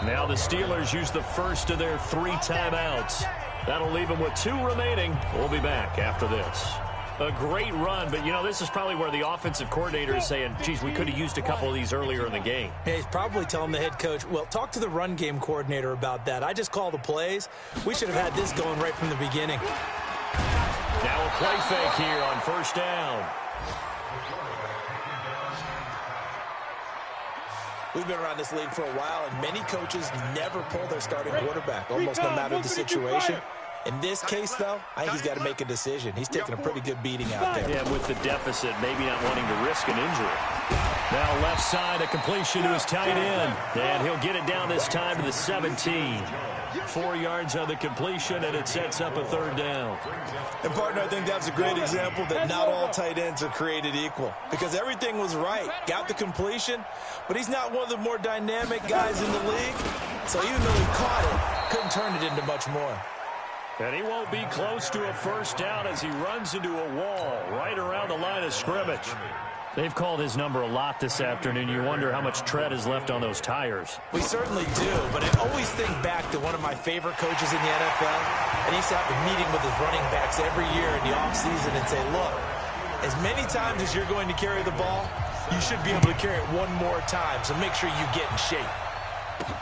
Now the Steelers use the first of their 3 timeouts. That'll leave them with 2 remaining. We'll be back after this. A great run, but, you know, this is probably where the offensive coordinator is saying, geez, we could have used a couple of these earlier in the game. Yeah, he's probably telling the head coach, well, talk to the run game coordinator about that. I just call the plays. We should have had this going right from the beginning. Now a play fake here on 1st down. We've been around this league for a while, and many coaches never pull their starting quarterback, almost no matter the situation. In this case, though, I think he's got to make a decision. He's taking a pretty good beating out there. Yeah, with the deficit, maybe not wanting to risk an injury. Now left side, a completion to his tight end. And he'll get it down this time to the 17. 4 yards on the completion, and it sets up a 3rd down. And, partner, I think that's a great example that not all tight ends are created equal. Because everything was right. Got the completion, but he's not one of the more dynamic guys in the league. So even though he caught it, couldn't turn it into much more. And he won't be close to a first down as he runs into a wall right around the line of scrimmage. They've called his number a lot this afternoon. You wonder how much tread is left on those tires. We certainly do, but I always think back to one of my favorite coaches in the NFL. And he used to have a meeting with his running backs every year in the offseason and say, look, as many times as you're going to carry the ball, you should be able to carry it one more time, so make sure you get in shape.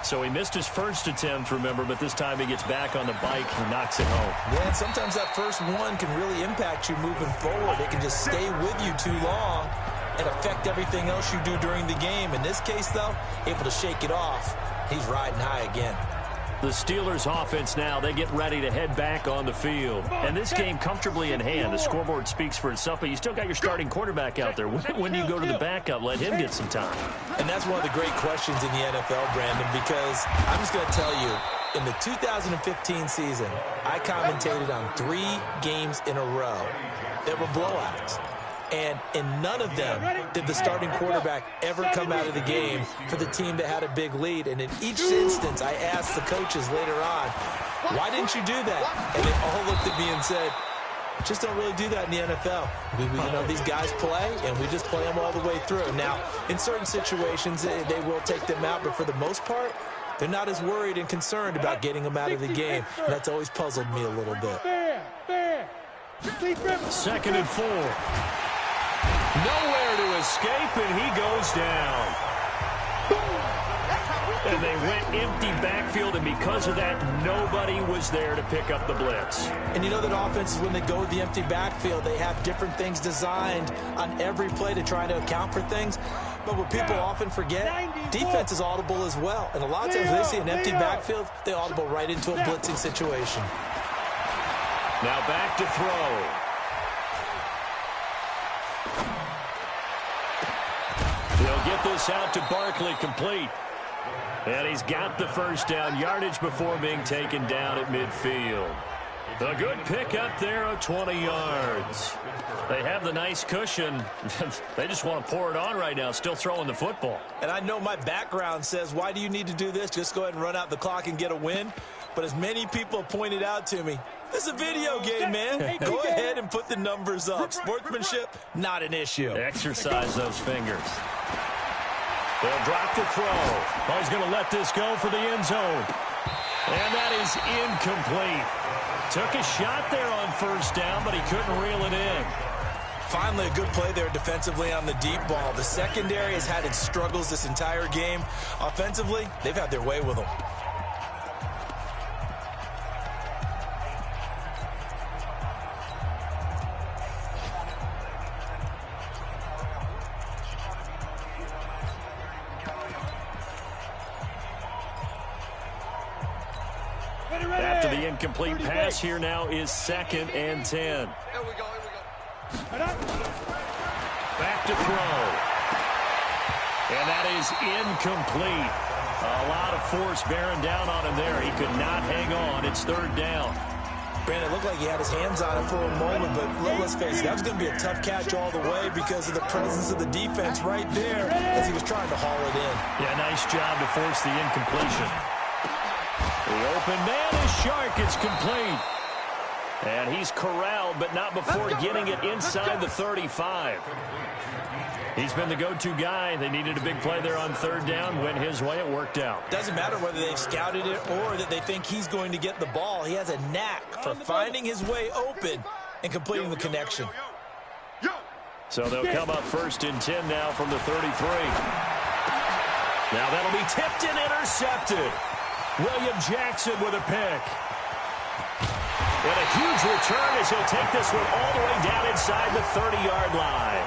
So he missed his first attempt, remember, but this time he gets back on the bike and knocks it home. Yeah, and sometimes that first one can really impact you moving forward. It can just stay with you too long and affect everything else you do during the game. In this case, though, able to shake it off. He's riding high again. The Steelers offense now, they get ready to head back on the field. And this game comfortably in hand. The scoreboard speaks for itself, but you still got your starting quarterback out there. When do you go to the backup? Let him get some time. And that's one of the great questions in the NFL, Brandon, because I'm just going to tell you, in the 2015 season, I commentated on 3 games in a row that were blowouts. And in none of them did the starting quarterback ever come out of the game for the team that had a big lead. And in each instance, I asked the coaches later on, why didn't you do that? And they all looked at me and said, just don't really do that in the NFL. You know, these guys play, and we just play them all the way through. Now, in certain situations, they will take them out, but for the most part, they're not as worried and concerned about getting them out of the game. And that's always puzzled me a little bit. 2nd and 4. Nowhere to escape, and he goes down. And they went empty backfield, and because of that, nobody was there to pick up the blitz. And you know that offenses, when they go with the empty backfield, they have different things designed on every play to try to account for things. But what people often forget, defense is audible as well. And a lot of times when they see an empty backfield, they audible right into a blitzing situation. Now back to throw. They'll get this out to Barkley, complete. And he's got the first down yardage before being taken down at midfield. A good pick up there of 20 yards. They have the nice cushion. They just want to pour it on right now, still throwing the football. And I know my background says, why do you need to do this? Just go ahead and run out the clock and get a win. But as many people pointed out to me, this is a video game, man. Go ahead and put the numbers up. Sportsmanship, not an issue. Exercise those fingers. They'll drop the throw. Oh, he's going to let this go for the end zone. And that is incomplete. Took a shot there on first down, but he couldn't reel it in. Finally, a good play there defensively on the deep ball. The secondary has had its struggles this entire game. Offensively, they've had their way with them. After the incomplete pass, here now is 2nd and 10. Here we go, here we go. Back to throw. And that is incomplete. A lot of force bearing down on him there. He could not hang on. It's 3rd down. Brandon, it looked like he had his hands on it for a moment, but let's face it, that was going to be a tough catch all the way because of the presence of the defense right there as he was trying to haul it in. Yeah, nice job to force the incompletion. The open man is Shark. It's complete. And he's corralled, but not before getting it inside the 35. He's been the go-to guy. They needed a big play there on 3rd down. Went his way. It worked out. Doesn't matter whether they've scouted it or that they think he's going to get the ball. He has a knack for finding his way open and completing the connection. So they'll come up 1st and 10 now from the 33. Now that'll be tipped and intercepted. William Jackson with a pick. And a huge return as he'll take this one all the way down inside the 30-yard line.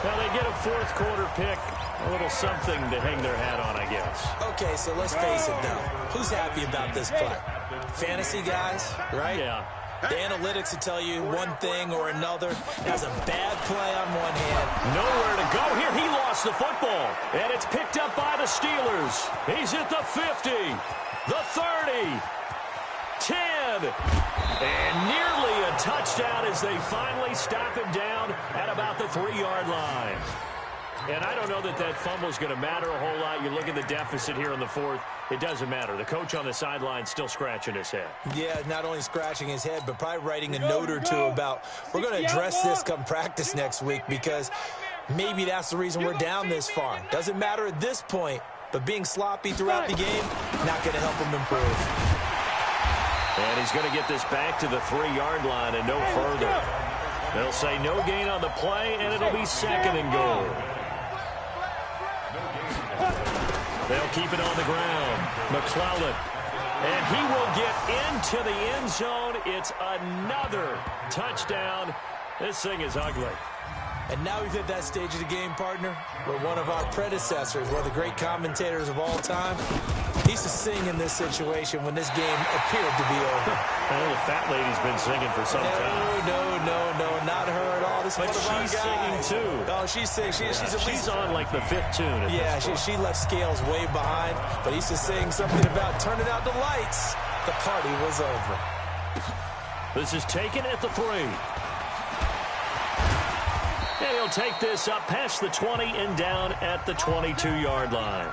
Now they get a 4th quarter pick. A little something to hang their hat on, I guess. Okay, so let's face it, though. Who's happy about this play? Fantasy guys, right? Yeah. The analytics will tell you one thing or another. Has a bad play on one hand. Nowhere to go here. He lost the football. And it's picked up by the Steelers. He's at the 50, the 30, 10, and nearly a touchdown as they finally stop him down at about the 3-yard line. And I don't know that that fumble is going to matter a whole lot. You look at the deficit here in the fourth. It doesn't matter. The coach on the sideline still scratching his head. Yeah, not only scratching his head, but probably writing a note or two about, we're going to address this come practice next week, because maybe that's the reason we're down this far. Doesn't matter at this point, but being sloppy throughout the game, not going to help him improve. And he's going to get this back to the 3-yard line and no further. They'll say no gain on the play, and it'll be 2nd and goal. They'll keep it on the ground. McClellan. And he will get into the end zone. It's another touchdown. This thing is ugly. And now we've hit that stage of the game, partner, where one of our predecessors, one of the great commentators of all time, he used to sing in this situation when this game appeared to be over. Oh, the fat lady's been singing for some time. No, not her at all. This is one of our guys. She's singing, too. Oh, she's singing. She's on like the 5th tune. Yeah, she left Scales way behind, but he used to sing something about turning out the lights. The party was over. This is taken at the 3. And he'll take this up past the 20 and down at the 22-yard line.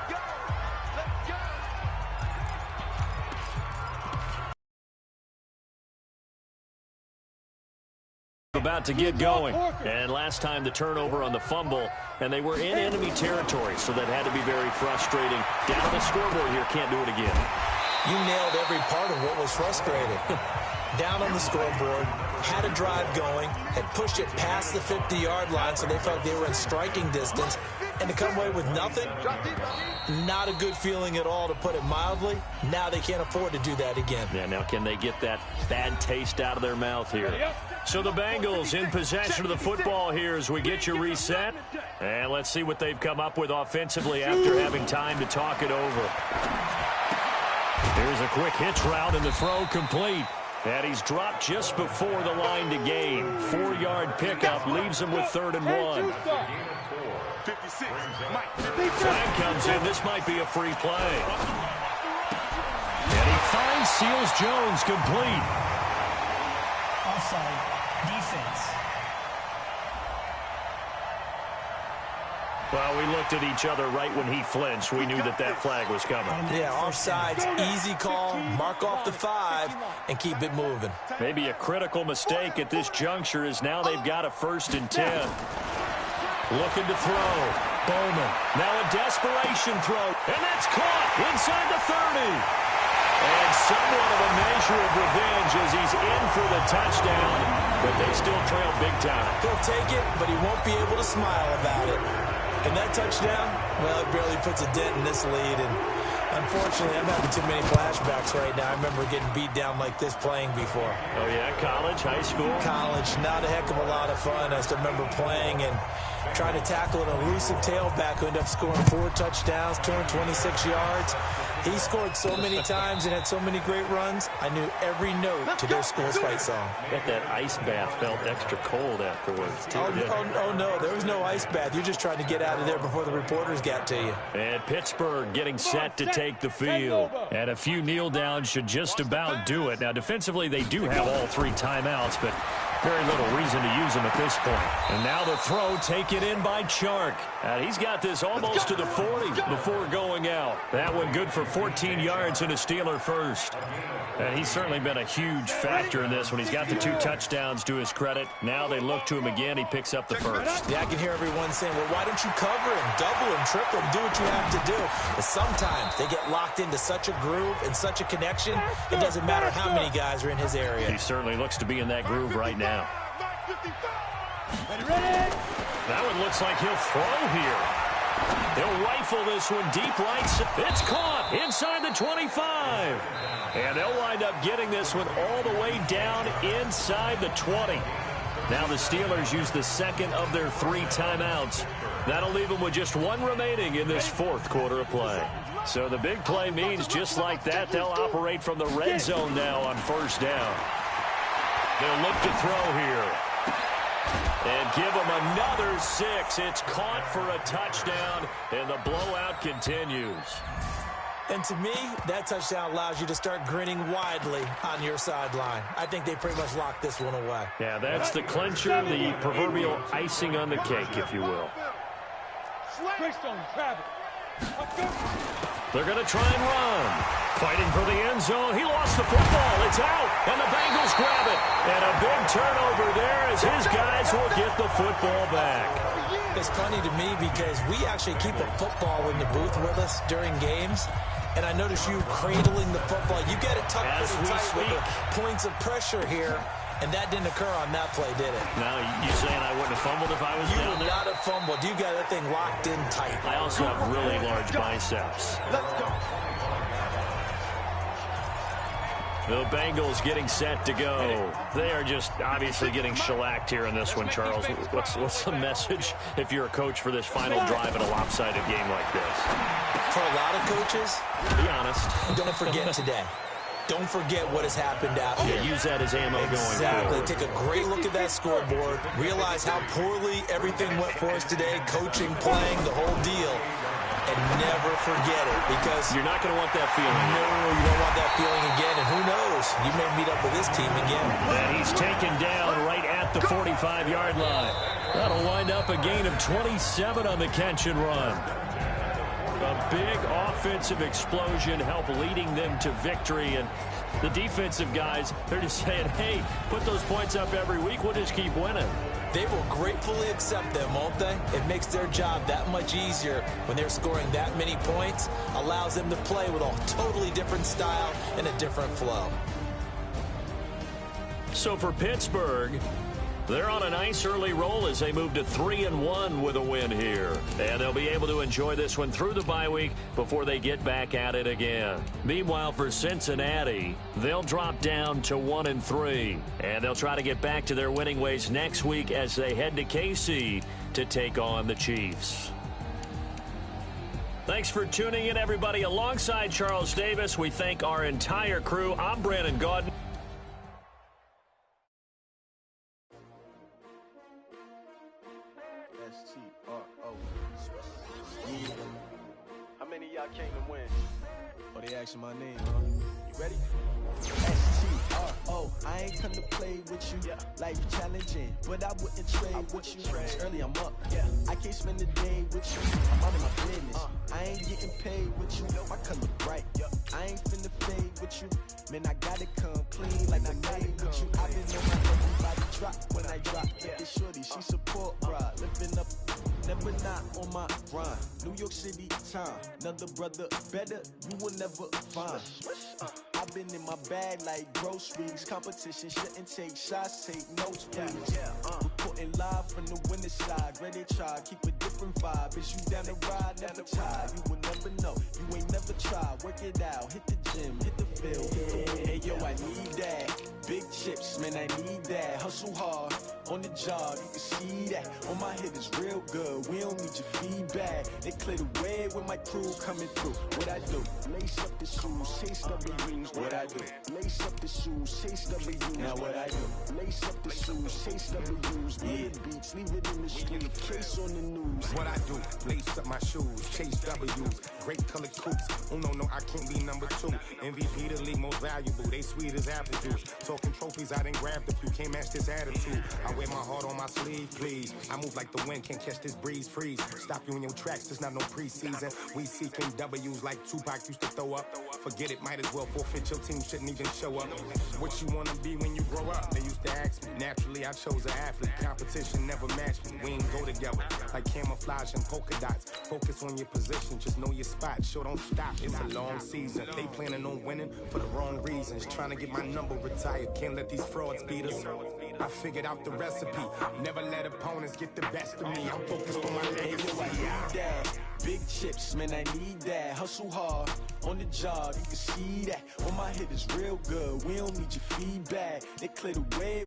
About to get going. And last time the turnover on the fumble, and they were in enemy territory, so that had to be very frustrating. Down on the scoreboard here, can't do it again. You nailed every part of what was frustrating. Down on the scoreboard, had a drive going, had pushed it past the 50-yard line, so they felt they were in striking distance, and to come away with nothing, not a good feeling at all, to put it mildly. Now they can't afford to do that again. Yeah, now can they get that bad taste out of their mouth here? So the Bengals in possession of the football here as we get you reset. And let's see what they've come up with offensively after having time to talk it over. Here's a quick hitch route, and the throw complete. And he's dropped just before the line to gain. 4-yard pickup leaves him with 3rd and 1. Flag comes in. This might be a free play. And he finds Seals-Jones complete. Offside. Defense. Well, we looked at each other right when he flinched. We knew that that flag was coming. Yeah, offsides, easy call, mark off the 5, and keep it moving. Maybe a critical mistake at this juncture is now they've got a 1st and 10. Looking to throw. Bowman. Now a desperation throw. And that's caught inside the 30. And somewhat of a measure of revenge as he's in for the touchdown. But they still trail big time. He'll take it, but he won't be able to smile about it. And that touchdown, well, it barely puts a dent in this lead. And unfortunately, I'm having too many flashbacks right now. I remember getting beat down like this playing before. Oh, yeah? College, high school? College. Not a heck of a lot of fun. I still remember playing and trying to tackle an elusive tailback who ended up scoring 4 touchdowns, 226 yards. He scored so many times and had so many great runs, I knew every note to their school's fight song. Bet that ice bath felt extra cold afterwards, too. Oh, no, there was no ice bath. You're just trying to get out of there before the reporters got to you. And Pittsburgh getting set to take the field. And a few kneel downs should just about do it. Now, defensively, they do have all 3 timeouts, but very little reason to use them at this point. And now the throw taken in by Chark. And he's got this almost to the 40 before going out. That one good for 14 yards and a Steeler first. And he's certainly been a huge factor in this when he's got the 2 touchdowns to his credit. Now they look to him again. He picks up the first. Yeah, I can hear everyone saying, well, why don't you cover him, double him, triple him, do what you have to do. But sometimes they get locked into such a groove and such a connection, it doesn't matter how many guys are in his area. He certainly looks to be in that groove right now. That one looks like he'll throw here. He'll rifle this one deep right. It's caught inside the 25. And they'll wind up getting this one all the way down inside the 20. Now the Steelers use the 2nd of their 3 timeouts. That'll leave them with just 1 remaining in this 4th quarter of play. So the big play means just like that, they'll operate from the red zone now on 1st down. They'll look to throw here. And give them another 6. It's caught for a touchdown, and the blowout continues. And to me, that touchdown allows you to start grinning widely on your sideline. I think they pretty much locked this one away. Yeah, that's the clincher, the proverbial icing on the cake, if you will. Greystone, Travis. Let's go. They're going to try and run. Fighting for the end zone. He lost the football. It's out. And the Bengals grab it. And a big turnover there as his guys will get the football back. It's funny to me because we actually keep a football in the booth with us during games. And I notice you cradling the football. You get it tucked pretty tight with the points of pressure here. And that didn't occur on that play, did it? Now, you saying I wouldn't have fumbled if I was down there? You would not have fumbled. You got that thing locked in tight. I also have really large biceps. Let's go. The Bengals getting set to go. They are just obviously getting shellacked here in this one, Charles. What's the message if you're a coach for this final drive in a lopsided game like this? For a lot of coaches, be honest. Don't forget today. Don't forget what has happened out here. Use that as ammo going forward. Exactly. Take a great look at that scoreboard. Realize how poorly everything went for us today. Coaching, playing, the whole deal. And never forget it, because you're not going to want that feeling. No, you don't want that feeling again. And who knows? You may meet up with this team again. And he's taken down right at the 45-yard line. That'll wind up a gain of 27 on the catch and run. A big offensive explosion helped leading them to victory. And the defensive guys, they're just saying, hey, put those points up every week. We'll just keep winning. They will gratefully accept them, won't they? It makes their job that much easier when they're scoring that many points. Allows them to play with a totally different style and a different flow. So for Pittsburgh, they're on a nice early roll as they move to 3-1 with a win here. And they'll be able to enjoy this one through the bye week before they get back at it again. Meanwhile, for Cincinnati, they'll drop down to 1-3. And they'll try to get back to their winning ways next week as they head to KC to take on the Chiefs. Thanks for tuning in, everybody. Alongside Charles Davis, we thank our entire crew. I'm Brandon Gaudin. How many of y'all came to win? Oh, they asking my name, huh? You ready? S-T-R-O. I ain't come to play with you. Yeah. Life challenging, but I wouldn't trade with you. It's early, I'm up. Yeah. I can't spend the day with you. I'm out of my business. I ain't getting paid with you. My color bright. I ain't finna fade with you. Man, I gotta come clean like I made with you. I've been on my everybody drop when I drop. Yeah. It's shorty, she support ride. Living up, never not on my grind. New York City time. Another brother better, you will never find. I've been in my bag like groceries. Competition shouldn't take shots, take notes, please. Reporting live from the winning side. Ready to try, keep a different vibe. Is you down the ride, never try. You will never know, you ain't never tried. Work it out, hit the gym, hit the field. Hey, yo, I need that. Big chips, man, I need that. Hustle hard, on the job, you can see that. On my head is real good, we don't need your feedback. They clear the way with my crew coming through. What I do? Lace up the shoes, chase W's. What I do? Lace up the shoes, chase W's. Now what I do? Lace up the shoes, chase W's. Yeah, beats, leave it in the street, case on the news. What I do? Lace up my shoes, chase W's. Great color coops. Oh no, I can't be number 2. MVP the league most valuable. They sweet as apple juice. Talking trophies, I didn't grab the few. Can't match this attitude. I wear my heart on my sleeve, please. I move like the wind, can't catch this breeze, freeze. Stop you in your tracks, there's not no preseason. We seeking W's like Tupac used to throw up. Forget it, might as well forfeit. Your team shouldn't even show up. What you wanna be when you grow up? They used to ask me. Naturally, I chose an athlete. Competition never matched me. We ain't go together like camouflage and polka dots. Focus on your position, just know your spot. Sure, don't stop. It's a long season. They planning on winning for the wrong reasons. Trying to get my number retired. Can't let these frauds beat us. I figured out the recipe. Never let opponents get the best of me. I'm focused on my legacy. I need that. Big chips, man, I need that. Hustle hard, on the job, you can see that. On my head is real good, we don't need your feedback. They clear the way.